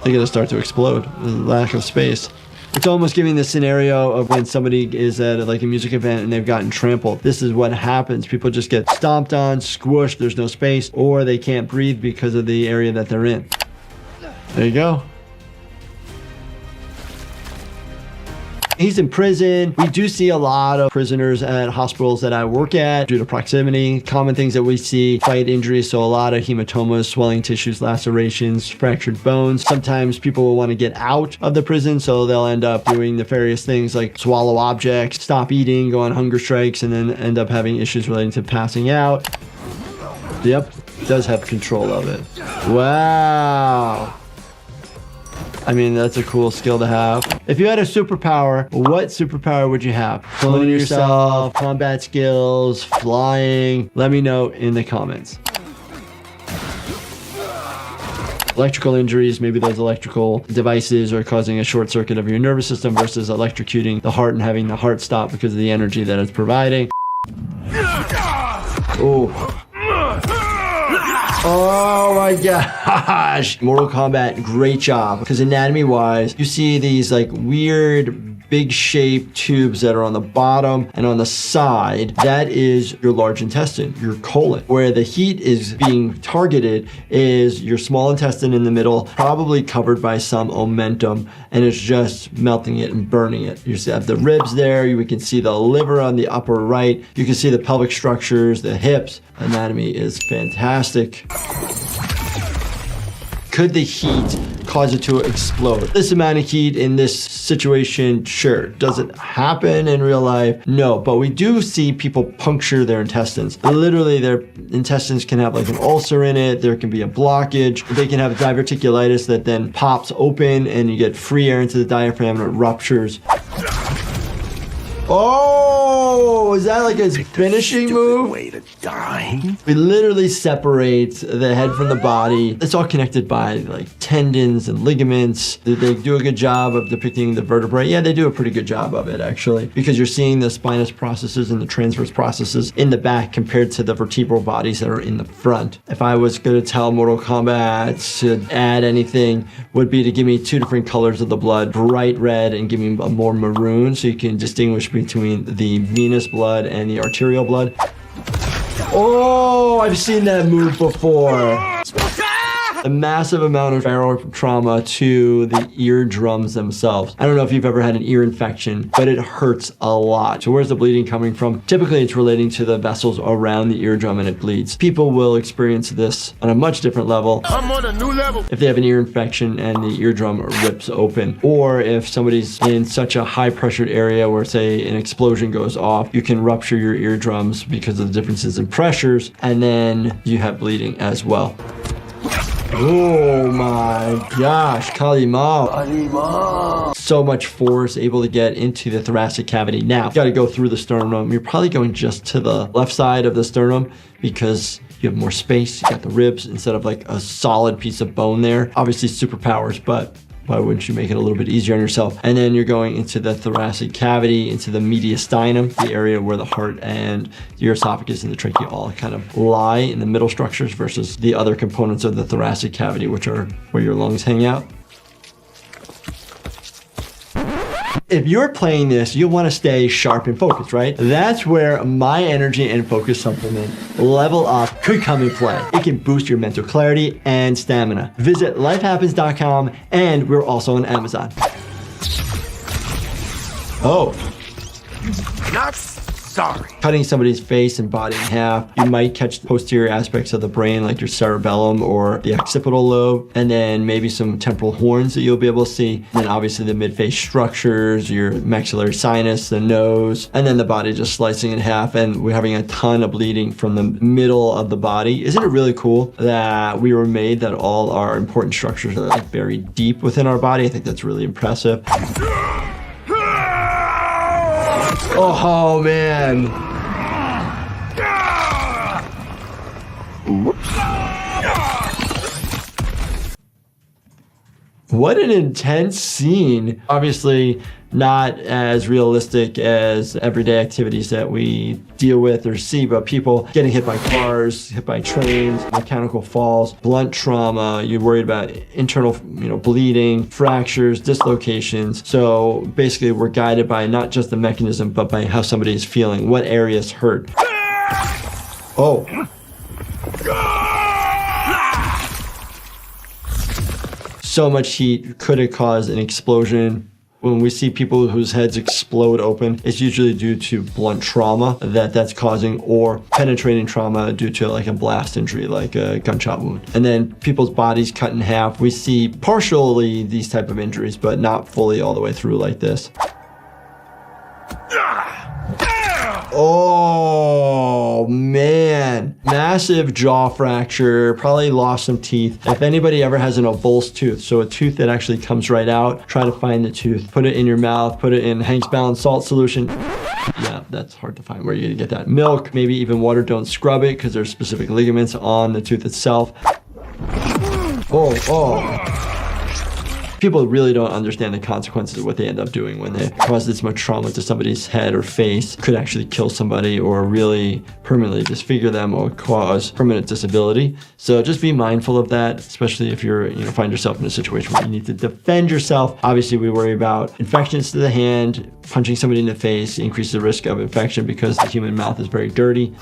S1: They're gonna start to explode. The lack of space. It's almost giving the scenario of when somebody is at like a music event and they've gotten trampled. This is what happens. People just get stomped on, squished, there's no space, or they can't breathe because of the area that they're in. There you go. He's in prison. We do see a lot of prisoners at hospitals that I work at due to proximity. Common things that we see: fight injuries, so a lot of hematomas, swelling tissues, lacerations, fractured bones. Sometimes people will want to get out of the prison, so they'll end up doing nefarious things like swallow objects, stop eating, go on hunger strikes, and then end up having issues relating to passing out. Yep, does have control of it. Wow. I mean, that's a cool skill to have. If you had a superpower, what superpower would you have? Cloning yourself, combat skills, flying? Let me know in the comments. Electrical injuries, maybe those electrical devices are causing a short circuit of your nervous system versus electrocuting the heart and having the heart stop because of the energy that it's providing. Oh. Oh my gosh. Mortal Kombat, great job. Because anatomy wise, you see these like weird big shaped tubes that are on the bottom and on the side. That is your large intestine, your colon. Where the heat is being targeted is your small intestine in the middle, probably covered by some omentum, and it's just melting it and burning it. You have the ribs there. We can see the liver on the upper right. You can see the pelvic structures, the hips. Anatomy is fantastic. Could the heat cause it to explode? This amount of heat in this situation, sure. Does it happen in real life? No, but we do see people puncture their intestines. Literally, their intestines can have like an ulcer in it. There can be a blockage. They can have diverticulitis that then pops open and you get free air into the diaphragm and it ruptures. Oh, is that like his finishing move?
S5: Way to die.
S1: We literally separate the head from the body. It's all connected by like tendons and ligaments. Did they do a good job of depicting the vertebrae? Yeah, they do a pretty good job of it actually, because you're seeing the spinous processes and the transverse processes in the back compared to the vertebral bodies that are in the front. If I was going to tell Mortal Kombat to add anything, would be to give me 2 different colors of the blood, bright red and give me a more maroon, so you can distinguish between the venous blood and the arterial blood. Oh, I've seen that move before. A massive amount of barrel trauma to the eardrums themselves. I don't know if you've ever had an ear infection, but it hurts a lot. So where's the bleeding coming from? Typically it's relating to the vessels around the eardrum and it bleeds. People will experience this on a much different level.
S5: I'm on a new level.
S1: If they have an ear infection and the eardrum rips open, or if somebody's in such a high pressured area where say an explosion goes off, you can rupture your eardrums because of the differences in pressures, and then you have bleeding as well. Oh my gosh, Kalima. So much force able to get into the thoracic cavity. Now, you gotta go through the sternum. You're probably going just to the left side of the sternum because you have more space. You got the ribs instead of like a solid piece of bone there. Obviously superpowers, but why wouldn't you make it a little bit easier on yourself? And then you're going into the thoracic cavity, into the mediastinum, the area where the heart and the esophagus and the trachea all kind of lie in the middle structures versus the other components of the thoracic cavity, which are where your lungs hang out. If you're playing this, you'll want to stay sharp and focused, right? That's where my energy and focus supplement Level Up could come in play. It can boost your mental clarity and stamina. Visit lifehappens.com, and we're also on Amazon. Oh.
S5: Not sorry.
S1: Cutting somebody's face and body in half, you might catch posterior aspects of the brain like your cerebellum or the occipital lobe, and then maybe some temporal horns that you'll be able to see. And then obviously the midface structures, your maxillary sinus, the nose, and then the body just slicing in half, and we're having a ton of bleeding from the middle of the body. Isn't it really cool that we were made that all our important structures are like buried deep within our body? I think that's really impressive. Oh man. What an intense scene. Obviously not as realistic as everyday activities that we deal with or see, but people getting hit by cars, hit by trains, mechanical falls, blunt trauma, you're worried about internal, bleeding, fractures, dislocations. So basically we're guided by not just the mechanism, but by how somebody is feeling, what areas hurt. Oh. So much heat could have caused an explosion. When we see people whose heads explode open, it's usually due to blunt trauma that's causing, or penetrating trauma due to like a blast injury, like a gunshot wound. And then people's bodies cut in half. We see partially these type of injuries, but not fully all the way through like this. Oh man, massive jaw fracture, probably lost some teeth. If anybody ever has an avulsed tooth, so a tooth that actually comes right out, try to find the tooth, put it in your mouth, put it in Hank's balanced salt solution. Yeah, that's hard to find. Where are you gonna get that? Milk, maybe even water. Don't scrub it because there's specific ligaments on the tooth itself. Oh. People really don't understand the consequences of what they end up doing when they cause this much trauma to somebody's head or face. Could actually kill somebody or really permanently disfigure them or cause permanent disability. So just be mindful of that, especially if you're, find yourself in a situation where you need to defend yourself. Obviously, we worry about infections to the hand, punching somebody in the face increases the risk of infection because the human mouth is very dirty.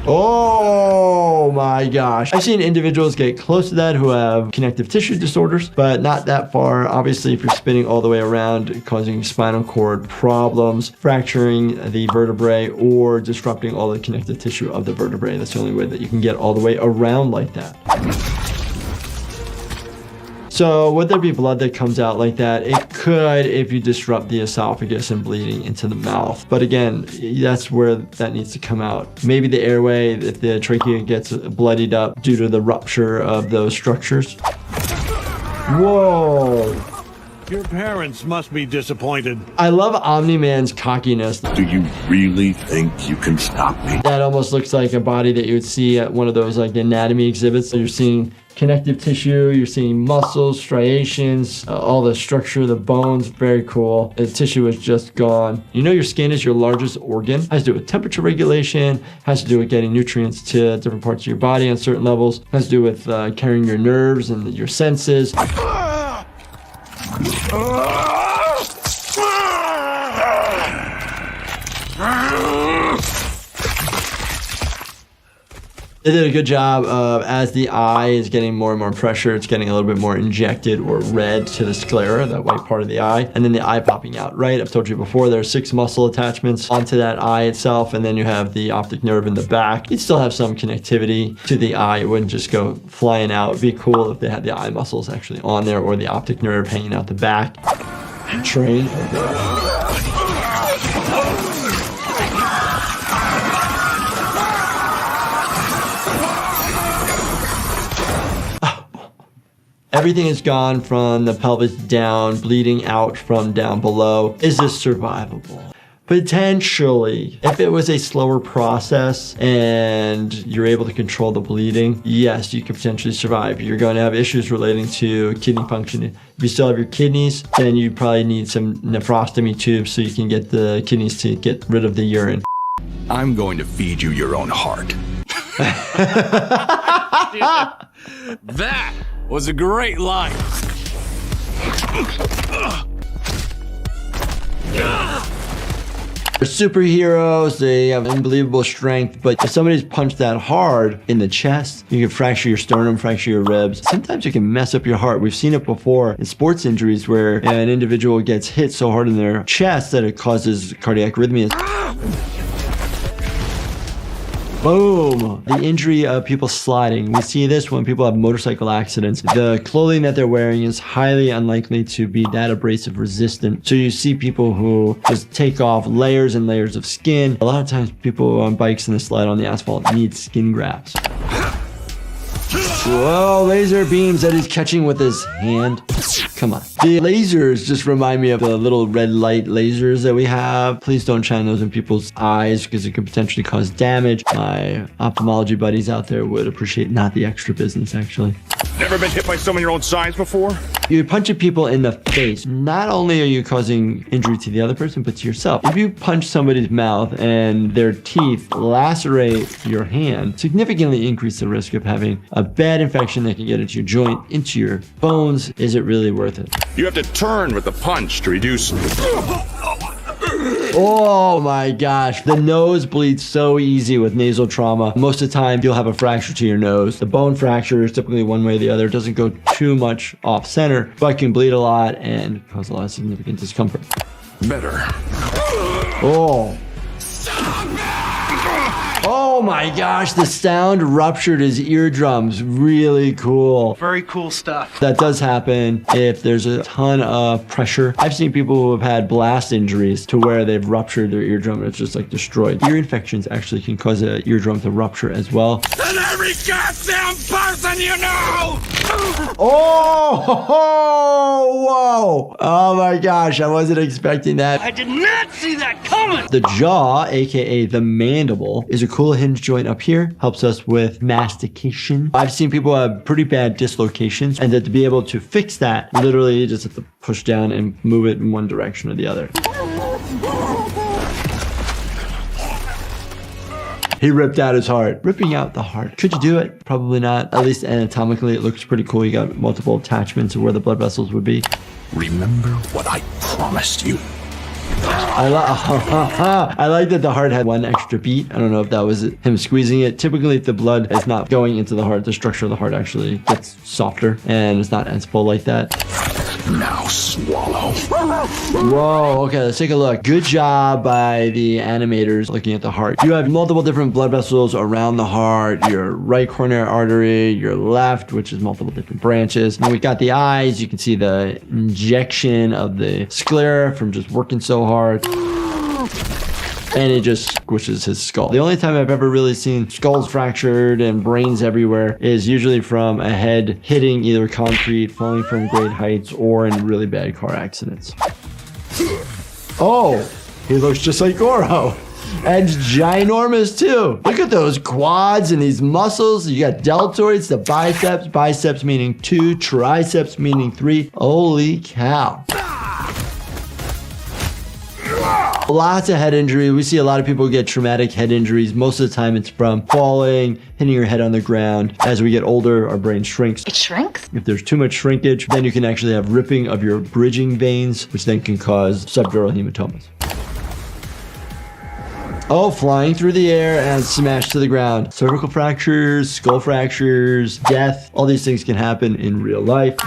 S1: Oh my gosh. I've seen individuals get close to that who have connective tissue disorders, but not that far. Obviously, if you're spinning all the way around, causing spinal cord problems, fracturing the vertebrae, or disrupting all the connective tissue of the vertebrae. That's the only way that you can get all the way around like that. So would there be blood that comes out like that? It could if you disrupt the esophagus and bleeding into the mouth. But again, that's where that needs to come out. Maybe the airway, if the trachea gets bloodied up due to the rupture of those structures. Whoa.
S4: Your parents must be disappointed.
S1: I love Omni-Man's cockiness.
S11: Do you really think you can stop me?
S1: That almost looks like a body that you would see at one of those like anatomy exhibits. So you're seeing connective tissue, you're seeing muscles, striations, all the structure of the bones, very cool. The tissue is just gone. You know your skin is your largest organ. Has to do with temperature regulation, has to do with getting nutrients to different parts of your body on certain levels, has to do with carrying your nerves and your senses. They did a good job of, as the eye is getting more and more pressure, it's getting a little bit more injected or red to the sclera, that white part of the eye, and then the eye popping out, right? I've told you before, there are 6 muscle attachments onto that eye itself, and then you have the optic nerve in the back. You'd still have some connectivity to the eye. It wouldn't just go flying out. It'd be cool if they had the eye muscles actually on there or the optic nerve hanging out the back. Train. Everything is gone from the pelvis down, bleeding out from down below. Is this survivable? Potentially. If it was a slower process and you're able to control the bleeding, yes, you could potentially survive. You're going to have issues relating to kidney function. If you still have your kidneys, then you probably need some nephrostomy tubes so you can get the kidneys to get rid of the urine.
S11: I'm going to feed you your own heart.
S5: That was a great line.
S1: They're superheroes, they have unbelievable strength, but if somebody's punched that hard in the chest, you can fracture your sternum, fracture your ribs. Sometimes you can mess up your heart. We've seen it before in sports injuries where an individual gets hit so hard in their chest that it causes cardiac arrhythmias. Boom! The injury of people sliding. We see this when people have motorcycle accidents. The clothing that they're wearing is highly unlikely to be that abrasive resistant. So you see people who just take off layers and layers of skin. A lot of times people on bikes and they slide on the asphalt need skin grafts. Whoa, laser beams that he's catching with his hand. Come on. The lasers just remind me of the little red light lasers that we have. Please don't shine those in people's eyes because it could potentially cause damage. My ophthalmology buddies out there would appreciate not the extra business, actually.
S3: Never been hit by someone your own size before?
S1: You're punching people in the face. Not only are you causing injury to the other person, but to yourself. If you punch somebody's mouth and their teeth lacerate your hand, significantly increase the risk of having a bad infection that can get into your joint, into your bones. Is it really worth it?
S3: You have to turn with the punch to reduce.
S1: Oh my gosh, the nose bleeds so easy with nasal trauma. Most of the time, you'll have a fracture to your nose. The bone fracture is typically one way or the other. It doesn't go too much off center, but can bleed a lot and cause a lot of significant discomfort.
S11: Better.
S1: Oh. Oh my gosh, the sound ruptured his eardrums. Really cool.
S9: Very cool stuff.
S1: That does happen if there's a ton of pressure. I've seen people who have had blast injuries to where they've ruptured their eardrum and it's just like destroyed. Ear infections actually can cause an eardrum to rupture as well.
S5: And every goddamn person you know!
S1: Oh, whoa. Oh my gosh, I wasn't expecting that.
S5: I did not see that coming!
S1: The jaw, aka the mandible, is a cool hinge joint up here. Helps us with mastication. I've seen people have pretty bad dislocations, and that to be able to fix that, literally you just have to push down and move it in one direction or the other. He ripped out his heart. Ripping out the heart. Could you do it? Probably not. At least anatomically, it looks pretty cool. You got multiple attachments of where the blood vessels would be.
S11: Remember what I promised you.
S1: I like that the heart had one extra beat. I don't know if that was him squeezing it. Typically, if the blood is not going into the heart, the structure of the heart actually gets softer and it's not as full like that.
S11: Now swallow.
S1: Whoa, okay, let's take a look. Good job by the animators looking at the heart. You have multiple different blood vessels around the heart, your right coronary artery, your left, which is multiple different branches. And we got the eyes. You can see the injection of the sclera from just working so hard. and it just squishes his skull. The only time I've ever really seen skulls fractured and brains everywhere is usually from a head hitting either concrete, falling from great heights, or in really bad car accidents. Oh, he looks just like Goro. And ginormous too. Look at those quads and these muscles. You got deltoids, the biceps, biceps meaning 2, triceps meaning 3. Holy cow. Lots of head injury. We see a lot of people get traumatic head injuries. Most of the time it's from falling, hitting your head on the ground. As we get older, our brain shrinks.
S10: It shrinks?
S1: If there's too much shrinkage, then you can actually have ripping of your bridging veins, which then can cause subdural hematomas. Oh, flying through the air and smashed to the ground. Cervical fractures, skull fractures, death. All these things can happen in real life.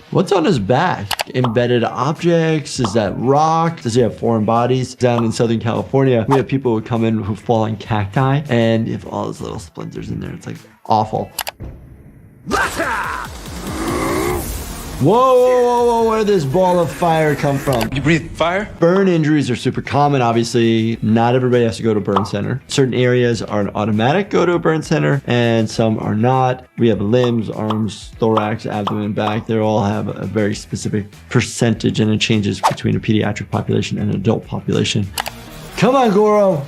S1: What's on his back? Embedded objects? Is that rock? Does he have foreign bodies? Down in Southern California, we have people who come in who fall on cacti, and if all those little splinters in there, it's like awful. Whoa, whoa, whoa, whoa, where did this ball of fire come from?
S5: You breathe fire?
S1: Burn injuries are super common, obviously. Not everybody has to go to a burn center. Certain areas are an automatic go to a burn center, and some are not. We have limbs, arms, thorax, abdomen, back. They all have a very specific percentage, and it changes between a pediatric population and an adult population. Come on, Goro!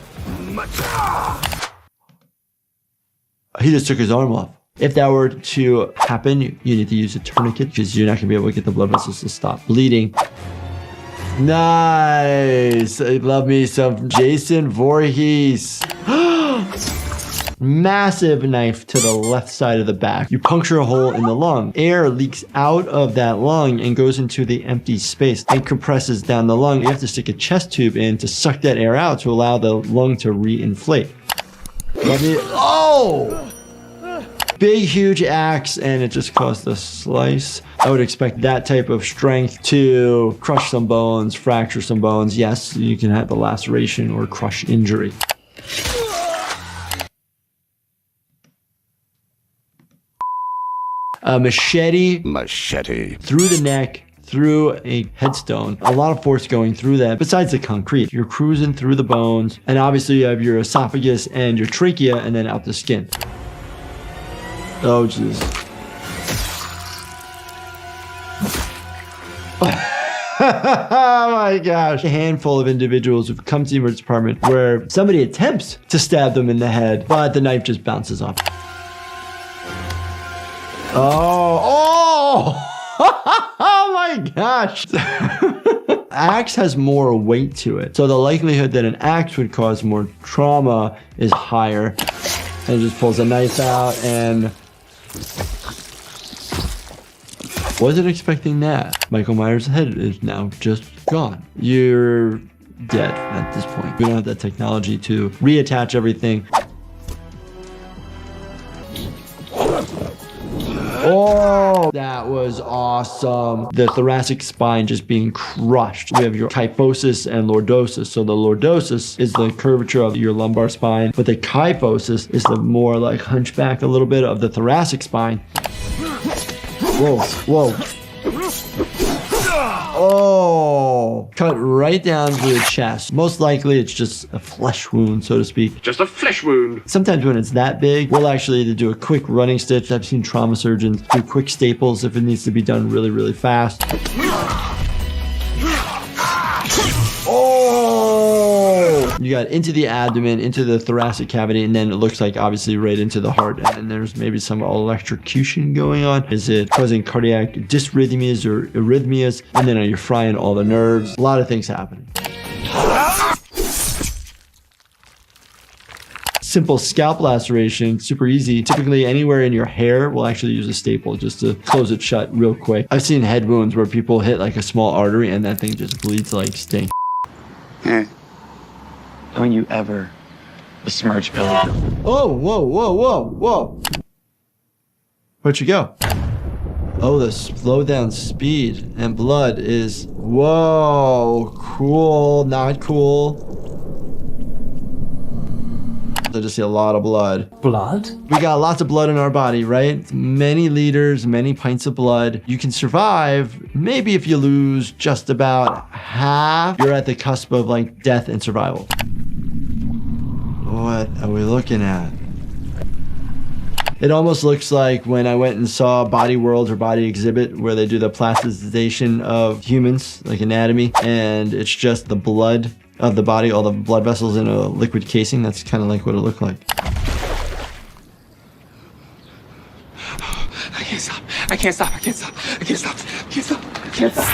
S1: He just took his arm off. If that were to happen, you need to use a tourniquet because you're not going to be able to get the blood vessels to stop bleeding. Nice. I love me some Jason Voorhees. Massive knife to the left side of the back. You puncture a hole in the lung. Air leaks out of that lung and goes into the empty space and compresses down the lung. You have to stick a chest tube in to suck that air out to allow the lung to re-inflate. Oh! Big, huge axe, and it just caused a slice. I would expect that type of strength to crush some bones, fracture some bones. Yes, you can have a laceration or crush injury. A machete through the neck, through a headstone. A lot of force going through that. Besides the concrete, you're cruising through the bones, and obviously you have your esophagus and your trachea, and then out the skin. Oh, jeez. Oh my gosh. A handful of individuals who've come to the emergency department where somebody attempts to stab them in the head, but the knife just bounces off. Oh, oh my gosh. Axe has more weight to it. So the likelihood that an axe would cause more trauma is higher. And just pulls a knife out and... Wasn't expecting that. Michael Myers' head is now just gone. You're dead at this point. We don't have that technology to reattach everything. Oh, that was awesome. The thoracic spine just being crushed. We have your kyphosis and lordosis. So the lordosis is the curvature of your lumbar spine, but the kyphosis is the more like hunchback a little bit of the thoracic spine. Whoa, whoa. Oh, cut right down to the chest. Most likely it's just a flesh wound, so to speak.
S5: Just a flesh wound.
S1: Sometimes when it's that big, we'll actually either do a quick running stitch. I've seen trauma surgeons do quick staples if it needs to be done really, really fast. Oh! You got into the abdomen, into the thoracic cavity, and then it looks like obviously right into the heart. And there's maybe some electrocution going on. Is it causing cardiac dysrhythmias or arrhythmias? And then are you frying all the nerves? A lot of things happening. Simple scalp laceration, super easy. Typically anywhere in your hair, we'll actually use a staple just to close it shut real quick. I've seen head wounds where people hit like a small artery and that thing just bleeds like stink.
S12: Hey, don't you ever besmirch Billy.
S1: Oh, whoa, whoa, whoa, whoa. Where'd you go? Oh, the slow down speed and blood is, whoa, cool, not cool. I just see a lot of blood.
S13: Blood?
S1: We got lots of blood in our body, right? Many liters, many pints of blood. You can survive. Maybe if you lose just about half, you're at the cusp of like death and survival. What are we looking at? It almost looks like when I went and saw Body World or Body Exhibit, where they do the plasticization of humans, like anatomy, and it's just the blood of the body, all the blood vessels in a liquid casing. That's kind of like what it looked like.
S5: I can't stop. I can't stop. I can't stop. I can't stop. I can't stop. I can't stop.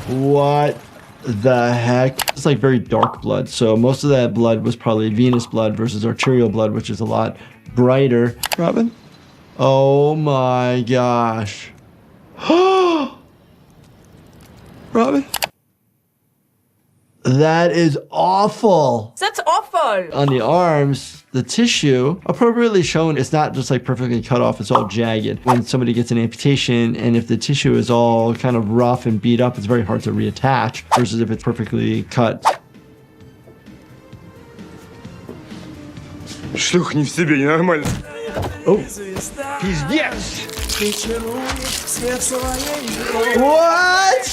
S1: What the heck? It's like very dark blood. So most of that blood was probably venous blood versus arterial blood, which is a lot brighter. Robin? Oh my gosh. Robin? That is awful.
S8: That's awful.
S1: On the arms, the tissue, appropriately shown, it's not just like perfectly cut off, it's all jagged. When somebody gets an amputation, and if the tissue is all kind of rough and beat up, it's very hard to reattach, versus if it's perfectly cut.
S5: Шлюха не в себе, ненормально.
S1: Oh.
S5: Пиздец.
S1: What?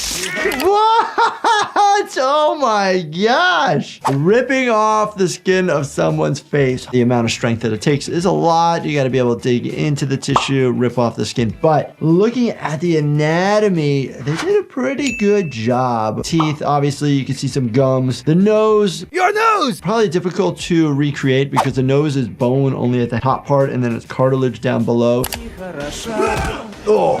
S1: What? Oh my gosh. Ripping off the skin of someone's face. The amount of strength that it takes is a lot. You got to be able to dig into the tissue, rip off the skin. But looking at the anatomy, they did a pretty good job. Teeth, obviously, you can see some gums. The nose.
S7: Your nose!
S1: Probably difficult to recreate because the nose is bone only at the top part and then it's cartilage down below. Oh.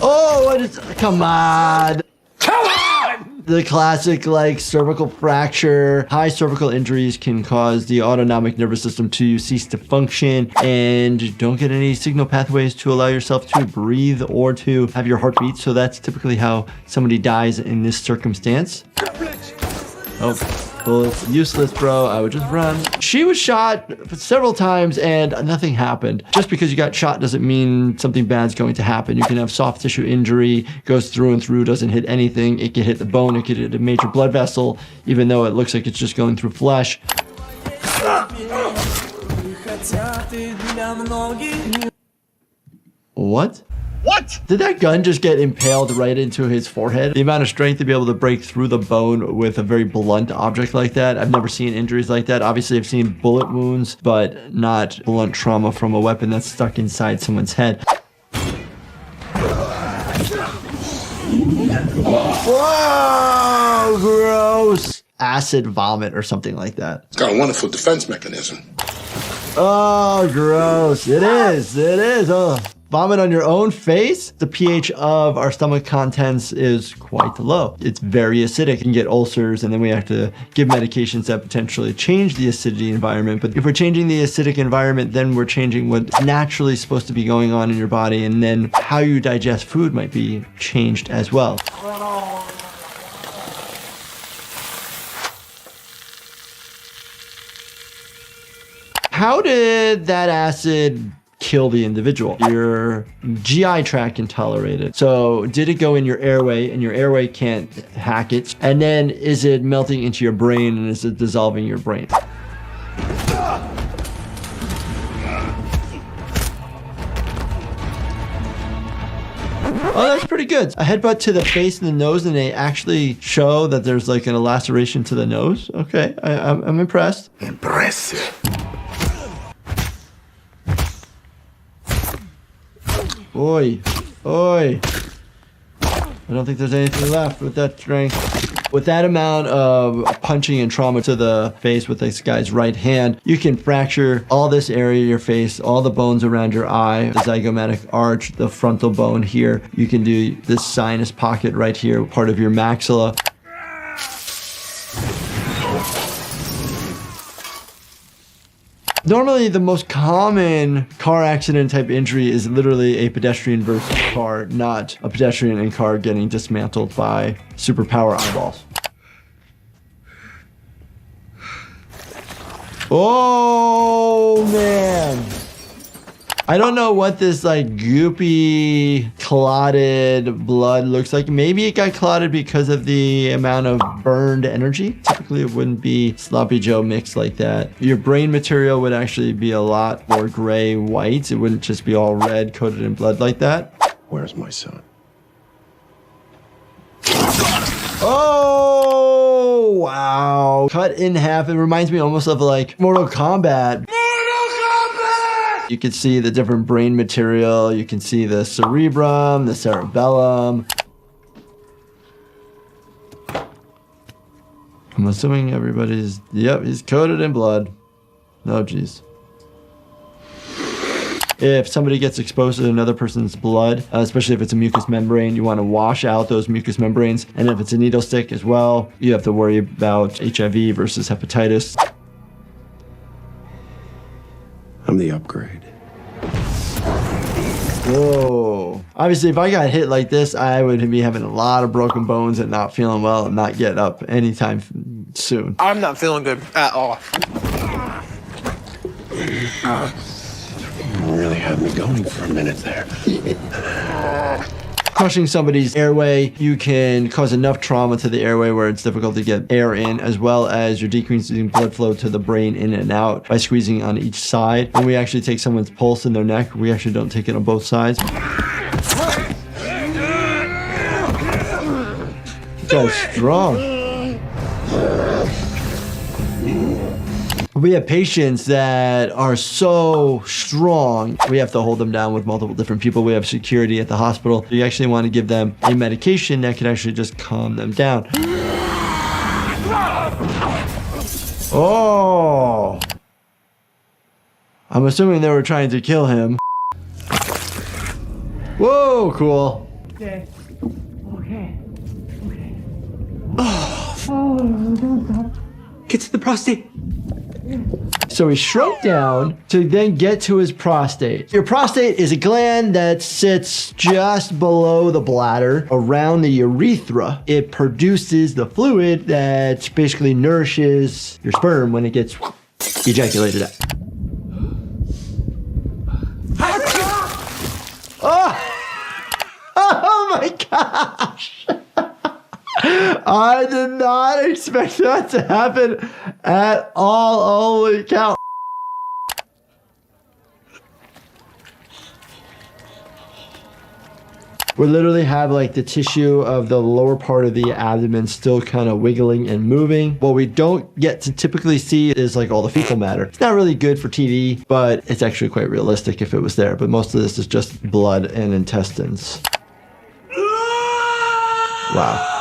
S1: Oh, what is, come on. Come on! The classic like cervical fracture. High cervical injuries can cause the autonomic nervous system to cease to function and don't get any signal pathways to allow yourself to breathe or to have your heart beat. So that's typically how somebody dies in this circumstance. Oh, bullets useless, bro. I would just run. She was shot several times and nothing happened. Just because you got shot doesn't mean something bad's going to happen. You can have soft tissue injury, goes through and through, doesn't hit anything. It can hit the bone, it could hit a major blood vessel, even though it looks like it's just going through flesh. What?
S7: What?
S1: Did that gun just get impaled right into his forehead? The amount of strength to be able to break through the bone with a very blunt object like that. I've never seen injuries like that. Obviously, I've seen bullet wounds, but not blunt trauma from a weapon that's stuck inside someone's head. Whoa, gross. Acid vomit or something like that.
S11: It's got a wonderful defense mechanism.
S1: Oh, gross. It is. It is. Oh. Vomit on your own face? The pH of our stomach contents is quite low. It's very acidic. You can get ulcers, and then we have to give medications that potentially change the acidity environment. But if we're changing the acidic environment, then we're changing what's naturally supposed to be going on in your body, and then how you digest food might be changed as well. How did that acid kill the individual? Your GI tract can tolerate it. So did it go in your airway and your airway can't hack it? And then is it melting into your brain and is it dissolving your brain? Oh, that's pretty good. A headbutt to the face and the nose, and they actually show that there's like an laceration to the nose. Okay, I'm impressed.
S11: Impressive.
S1: Oi, oi. I don't think there's anything left with that strength. With that amount of punching and trauma to the face with this guy's right hand, you can fracture all this area of your face, all the bones around your eye, the zygomatic arch, the frontal bone here. You can do this sinus pocket right here, part of your maxilla. Normally, the most common car accident type injury is literally a pedestrian versus car, not a pedestrian and car getting dismantled by superpower eyeballs. Oh, man. I don't know what this like goopy clotted blood looks like. Maybe it got clotted because of the amount of burned energy. Typically it wouldn't be sloppy Joe mixed like that. Your brain material would actually be a lot more gray white. It wouldn't just be all red coated in blood like that.
S11: Where's my son?
S1: Oh, wow. Cut in half. It reminds me almost of like Mortal Kombat. You can see the different brain material. You can see the cerebrum, the cerebellum. I'm assuming everybody's, yep, he's coated in blood. Oh, geez. If somebody gets exposed to another person's blood, especially if it's a mucous membrane, you want to wash out those mucous membranes. And if it's a needle stick as well, you have to worry about HIV versus hepatitis.
S11: I'm the upgrade.
S1: Whoa. Obviously, if I got hit like this, I would be having a lot of broken bones and not feeling well and not getting up anytime soon.
S7: I'm not feeling good at all.
S11: Really had me going for a minute there.
S1: Crushing somebody's airway, you can cause enough trauma to the airway where it's difficult to get air in, as well as you're decreasing blood flow to the brain in and out by squeezing on each side. When we actually take someone's pulse in their neck, we actually don't take it on both sides. That's strong. We have patients that are so strong, we have to hold them down with multiple different people. We have security at the hospital. You actually want to give them a medication that can actually just calm them down. Oh! I'm assuming they were trying to kill him. Whoa, cool.
S8: Okay. Okay. Okay.
S5: Get to the prostate.
S1: So he shrunk down to then get to his prostate. Your prostate is a gland that sits just below the bladder, around the urethra. It produces the fluid that basically nourishes your sperm when it gets ejaculated out. Oh my gosh! I did not expect that to happen at all. Holy cow. We literally have like the tissue of the lower part of the abdomen still kind of wiggling and moving. What we don't get to typically see is like all the fecal matter. It's not really good for TV, but it's actually quite realistic if it was there. But most of this is just blood and intestines. Wow.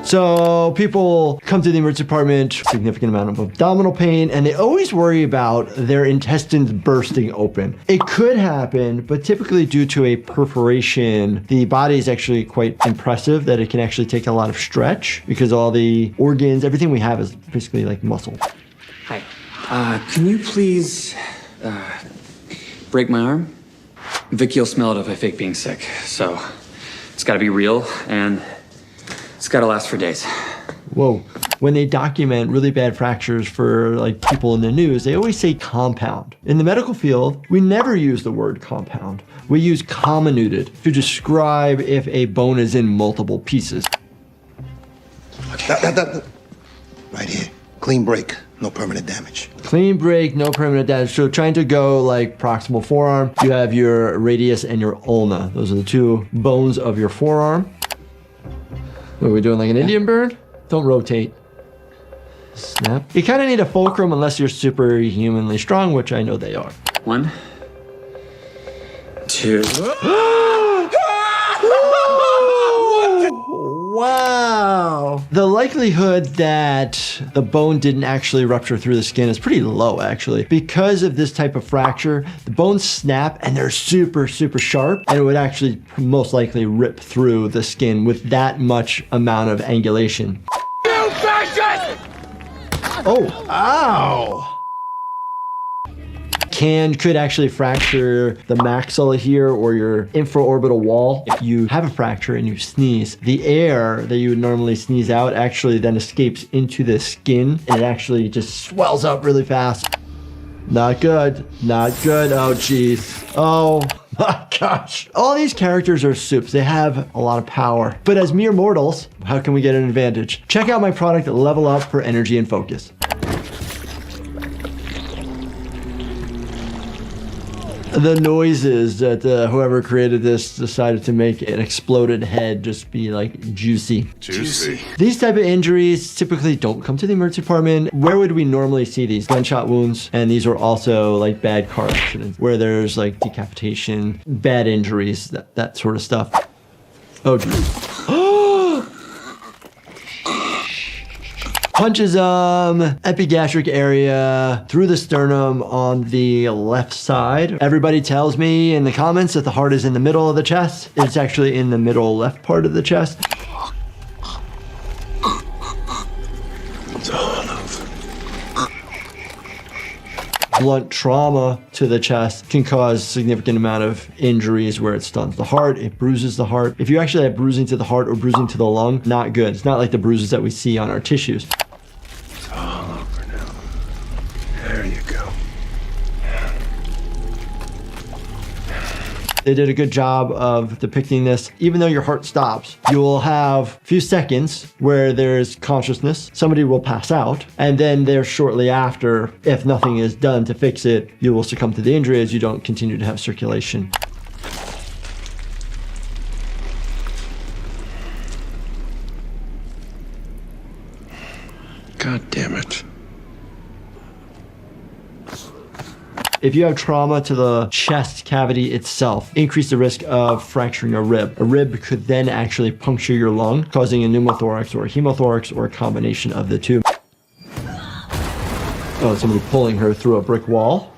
S1: So people come to the emergency department, significant amount of abdominal pain, and they always worry about their intestines bursting open. It could happen, but typically due to a perforation, the body is actually quite impressive that it can actually take a lot of stretch because all the organs, everything we have is basically like muscle.
S12: Hi. Can you please break my arm? Vicky will smell it if I fake being sick, so it's gotta be real and it's gotta last for days.
S1: Whoa. When they document really bad fractures for like people in the news, they always say compound. In the medical field, we never use the word compound. We use comminuted to describe if a bone is in multiple pieces.
S11: Right here. Clean break. No permanent damage.
S1: Clean break, no permanent damage. So trying to go like proximal forearm, you have your radius and your ulna. Those are the two bones of your forearm. What are we doing, like an Indian bird? Don't rotate. Snap. You kind of need a fulcrum unless you're superhumanly strong, which I know they are.
S12: 1, 2.
S1: Wow. The likelihood that the bone didn't actually rupture through the skin is pretty low, actually. Because of this type of fracture, the bones snap and they're super, super sharp, and it would actually most likely rip through the skin with that much amount of angulation.
S5: You fascist!
S1: Oh, ow! Could actually fracture the maxilla here or your infraorbital wall. If you have a fracture and you sneeze, the air that you would normally sneeze out actually then escapes into the skin and it actually just swells up really fast. Not good. Not good. Oh, jeez. Oh my gosh. All these characters are soups. They have a lot of power. But as mere mortals, how can we get an advantage? Check out my product, Level Up, for energy and focus. The noises that whoever created this decided to make an exploded head just be like juicy.
S3: Juicy.
S1: These type of injuries typically don't come to the emergency department. Where would we normally see these? Gunshot wounds. And these are also like bad car accidents where there's like decapitation, bad injuries, that sort of stuff. Oh, geez. Punches epigastric area through the sternum on the left side. Everybody tells me in the comments that the heart is in the middle of the chest. It's actually in the middle left part of the chest. Blunt trauma to the chest can cause significant amount of injuries where it stuns the heart, it bruises the heart. If you actually have bruising to the heart or bruising to the lung, not good. It's not like the bruises that we see on our tissues.
S3: It's all over now. There you go.
S1: They did a good job of depicting this. Even though your heart stops, you will have a few seconds where there's consciousness. Somebody will pass out. And then there shortly after, if nothing is done to fix it, you will succumb to the injury as you don't continue to have circulation.
S3: God damn it.
S1: If you have trauma to the chest cavity itself, increase the risk of fracturing a rib. A rib could then actually puncture your lung, causing a pneumothorax or a hemothorax or a combination of the two. Oh, somebody pulling her through a brick wall.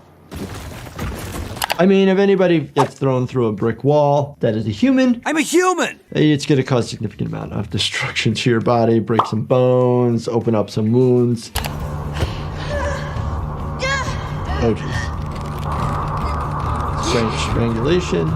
S1: I mean, if anybody gets thrown through a brick wall that is a human,
S7: I'm a human!
S1: It's going to cause a significant amount of destruction to your body, break some bones, open up some wounds. Oh, jeez. Strangulation.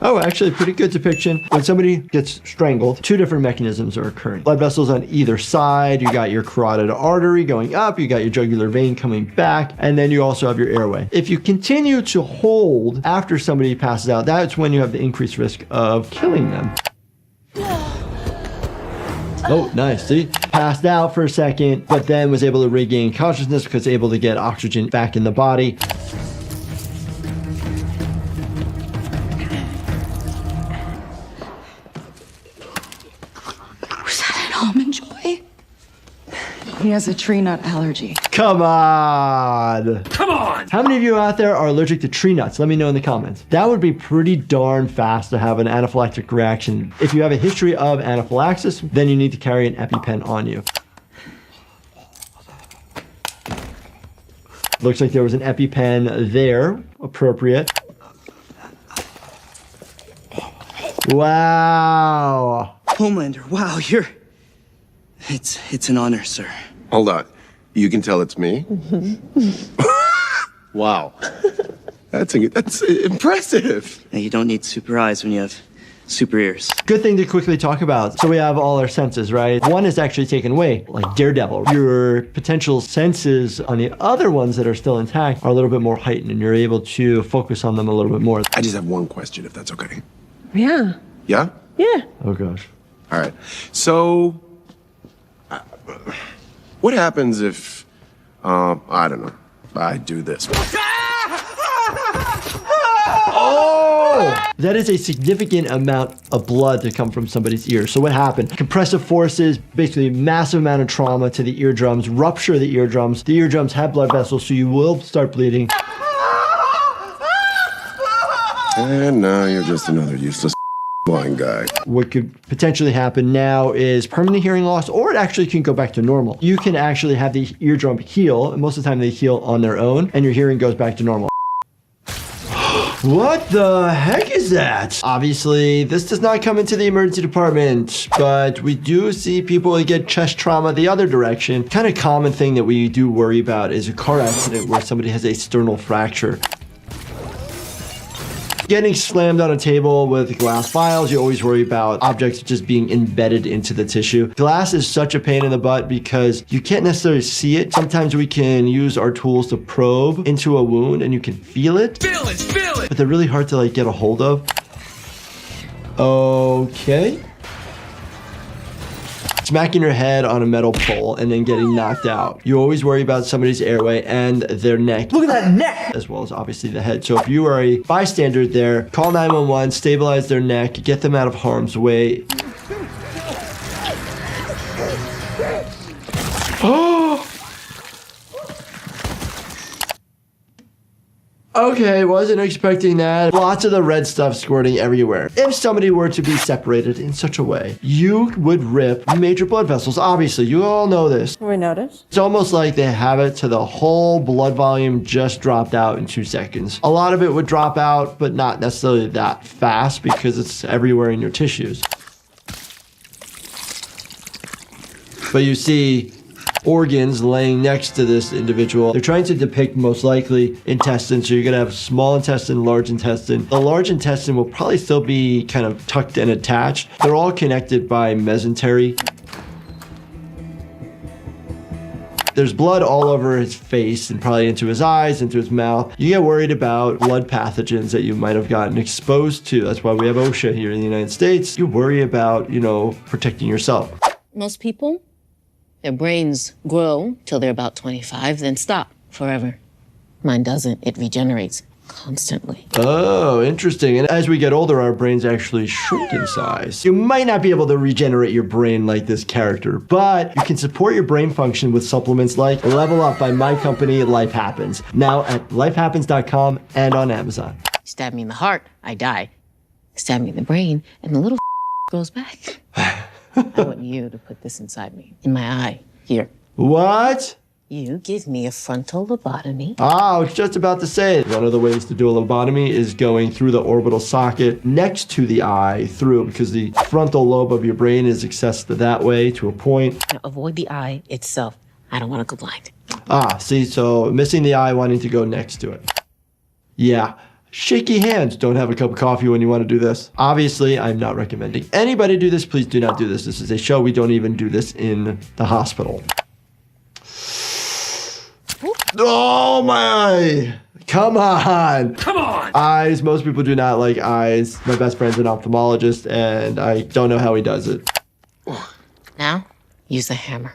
S1: Oh, actually, pretty good depiction. When somebody gets strangled, two different mechanisms are occurring. Blood vessels on either side. You got your carotid artery going up. You got your jugular vein coming back. And then you also have your airway. If you continue to hold after somebody passes out, that's when you have the increased risk of killing them. Oh, nice. See? Passed out for a second, but then was able to regain consciousness because able to get oxygen back in the body.
S10: Was that an almond joy?
S13: He has a tree nut allergy.
S1: Come on.
S5: Come on!
S1: How many of you out there are allergic to tree nuts? Let me know in the comments. That would be pretty darn fast to have an anaphylactic reaction. If you have a history of anaphylaxis, then you need to carry an EpiPen on you. Looks like there was an EpiPen there. Appropriate. Wow.
S14: Homelander, wow, you're... It's an honor, sir.
S15: Hold on. You can tell it's me? Wow. That's impressive.
S14: Now, you don't need super eyes when you have super ears.
S1: Good thing to quickly talk about. So we have all our senses, right? One is actually taken away, like Daredevil. Your potential senses on the other ones that are still intact are a little bit more heightened, and you're able to focus on them a little bit more.
S15: I just have one question, if that's okay.
S13: Yeah.
S15: Yeah?
S13: Yeah.
S1: Oh, gosh.
S15: All right. So, what happens if, I don't know, I do this?
S1: Oh! That is a significant amount of blood to come from somebody's ear. So what happened? Compressive forces, basically massive amount of trauma to the eardrums, rupture the eardrums. The eardrums have blood vessels, so you will start bleeding.
S15: And now you're just another useless blind guy.
S1: What could potentially happen now is permanent hearing loss, or it actually can go back to normal. You can actually have the eardrum heal, and most of the time they heal on their own, and your hearing goes back to normal. What the heck is that? Obviously, this does not come into the emergency department, but we do see people who get chest trauma the other direction. Kind of common thing that we do worry about is a car accident where somebody has a sternal fracture. Getting slammed on a table with glass vials, you always worry about objects just being embedded into the tissue. Glass is such a pain in the butt because you can't necessarily see it. Sometimes we can use our tools to probe into a wound and you can feel it.
S5: Feel it, feel it!
S1: But they're really hard to like get a hold of. Okay. Smacking your head on a metal pole and then getting knocked out. You always worry about somebody's airway and their neck. Look at that neck! As well as obviously the head. So if you are a bystander there, call 911, stabilize their neck, get them out of harm's way. Oh! Okay, wasn't expecting that. Lots of the red stuff squirting everywhere. If somebody were to be separated in such a way, you would rip major blood vessels. Obviously, you all know this.
S13: We noticed.
S1: It's almost like they have it to the whole blood volume just dropped out in 2 seconds. A lot of it would drop out, but not necessarily that fast because it's everywhere in your tissues. But you see organs laying next to this individual. They're trying to depict most likely intestines. So you're gonna have small intestine, large intestine. The large intestine will probably still be kind of tucked and attached. They're all connected by mesentery. There's blood all over his face and probably into his eyes, into his mouth. You get worried about blood pathogens that you might have gotten exposed to. That's why we have OSHA here in the United States. You worry about, protecting yourself.
S16: Most people, their brains grow till they're about 25, then stop forever. Mine doesn't. It regenerates constantly.
S1: Oh, interesting. And as we get older, our brains actually shrink in size. You might not be able to regenerate your brain like this character, but you can support your brain function with supplements like Level Up by my company, Life Happens. Now at lifehappens.com and on Amazon.
S16: Stab me in the heart, I die. Stab me in the brain, and the little goes back. I want you to put this inside me, in my eye, here.
S1: What?
S16: You give me a frontal lobotomy.
S1: I was just about to say it. One of the ways to do a lobotomy is going through the orbital socket next to the eye through, because the frontal lobe of your brain is accessed that way to a point.
S16: Now avoid the eye itself. I don't want to go blind.
S1: See, so missing the eye, wanting to go next to it. Yeah. Shaky hands. Don't have a cup of coffee when you want to do this. Obviously, I'm not recommending anybody do this. Please do not do this. This is a show. We don't even do this in the hospital. Oh my! Come on!
S5: Come on!
S1: Eyes. Most people do not like eyes. My best friend's an ophthalmologist, and I don't know how he does it.
S16: Now, use the hammer.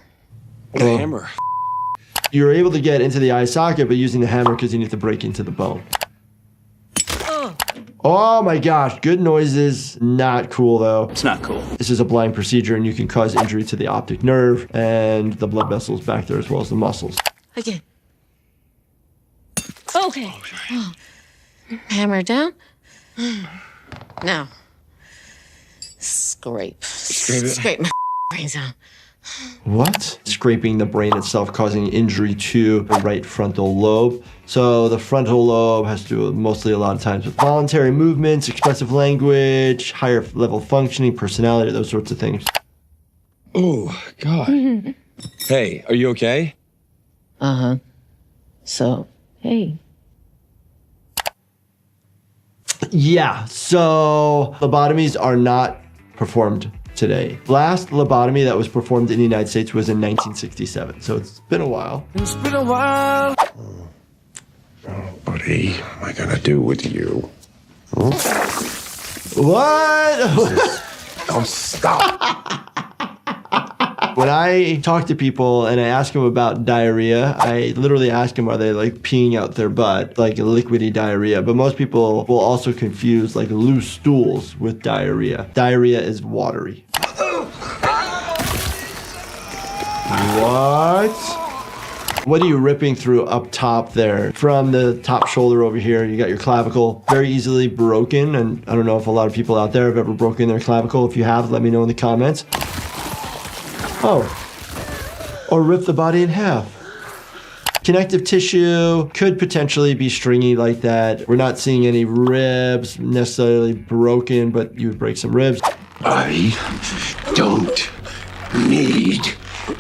S5: The hammer?
S1: You're able to get into the eye socket, but using the hammer because you need to break into the bone. Oh my gosh, good noises. Not cool though.
S5: It's not cool.
S1: This is a blind procedure and you can cause injury to the optic nerve and the blood vessels back there as well as the muscles.
S16: Again. Okay. Oh. Hammer down. Now. Scrape. Scrape my brains out.
S1: What? Scraping the brain itself, causing injury to the right frontal lobe. So the frontal lobe has to do mostly a lot of times with voluntary movements, expressive language, higher level functioning, personality, those sorts of things.
S5: Oh, God. Hey, are you okay?
S16: Uh-huh. So, hey.
S1: Yeah, so lobotomies are not performed today. Last lobotomy that was performed in the United States was in 1967, so it's been a while.
S5: It's been a while.
S15: Oh, buddy, what am I gonna do with you?
S1: What?
S15: Oh, stop.
S1: When I talk to people and I ask them about diarrhea, I literally ask them, are they like peeing out their butt, like liquidy diarrhea? But most people will also confuse like loose stools with diarrhea. Diarrhea is watery. What? What are you ripping through up top there? From the top shoulder over here, you got your clavicle, very easily broken. And I don't know if a lot of people out there have ever broken their clavicle. If you have, let me know in the comments. Oh, or rip the body in half. Connective tissue could potentially be stringy like that. We're not seeing any ribs necessarily broken, but you would break some ribs.
S11: I don't need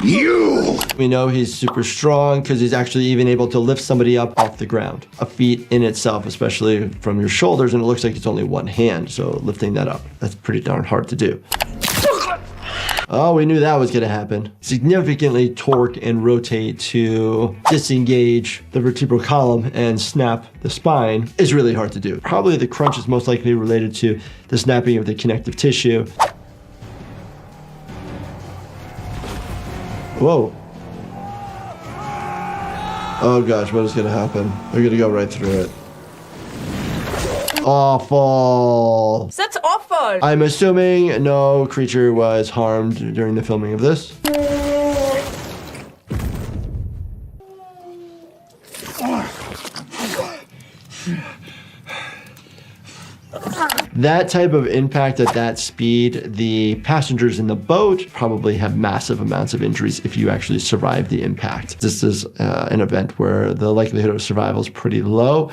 S11: You!
S1: We know he's super strong because he's actually even able to lift somebody up off the ground. A feat in itself, especially from your shoulders, and it looks like it's only one hand, so lifting that up, that's pretty darn hard to do. Oh, we knew that was gonna happen. Significantly torque and rotate to disengage the vertebral column and snap the spine is really hard to do. Probably the crunch is most likely related to the snapping of the connective tissue. Whoa. Oh gosh, what is gonna happen? They're gonna go right through it. Awful.
S17: That's awful.
S1: I'm assuming no creature was harmed during the filming of this. That type of impact at that speed, the passengers in the boat probably have massive amounts of injuries if you actually survive the impact. This is an event where the likelihood of survival is pretty low.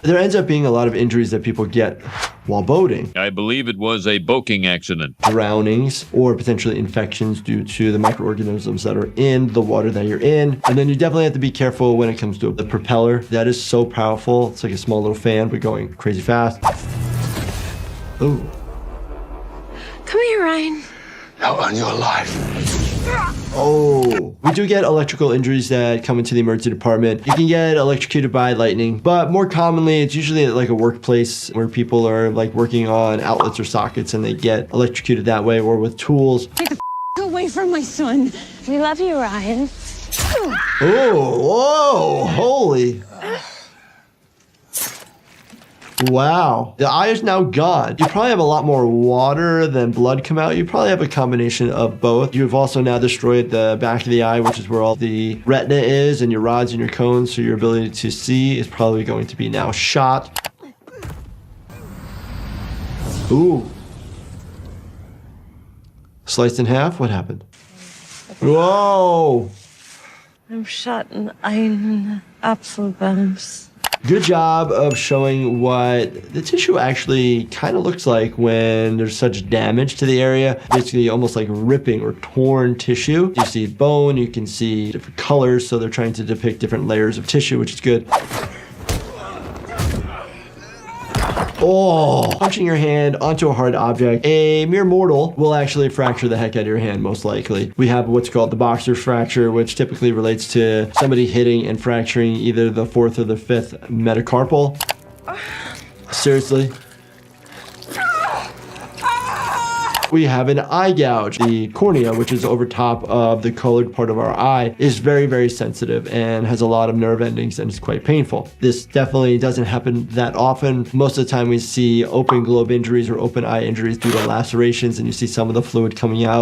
S1: There ends up being a lot of injuries that people get while boating.
S18: I believe it was a boating accident.
S1: Drownings or potentially infections due to the microorganisms that are in the water that you're in. And then you definitely have to be careful when it comes to the propeller. That is so powerful. It's like a small little fan, but going crazy fast. Ooh.
S13: Come here, Ryan.
S11: Now on your life.
S1: Oh, we do get electrical injuries that come into the emergency department. You can get electrocuted by lightning, but more commonly, it's usually at like a workplace where people are like working on outlets or sockets and they get electrocuted that way, or with tools.
S13: Get the away from my son. We love you, Ryan.
S1: Oh, whoa, holy. Wow, the eye is now gone. You probably have a lot more water than blood come out. You probably have a combination of both. You've also now destroyed the back of the eye, which is where all the retina is, and your rods and your cones, so your ability to see is probably going to be now shot. Ooh. Sliced in half? What happened? Whoa!
S13: I'm shot in einen Apfelbums.
S1: Good job of showing what the tissue actually kind of looks like when there's such damage to the area. Basically almost like ripping or torn tissue. You see bone, you can see different colors, so they're trying to depict different layers of tissue, which is good. Oh, punching your hand onto a hard object. A mere mortal will actually fracture the heck out of your hand, most likely. We have what's called the boxer fracture, which typically relates to somebody hitting and fracturing either the 4th or the 5th metacarpal. Seriously. We have an eye gouge. The cornea, which is over top of the colored part of our eye, is very, very sensitive and has a lot of nerve endings and is quite painful. This definitely doesn't happen that often. Most of the time we see open globe injuries or open eye injuries due to lacerations, and you see some of the fluid coming out.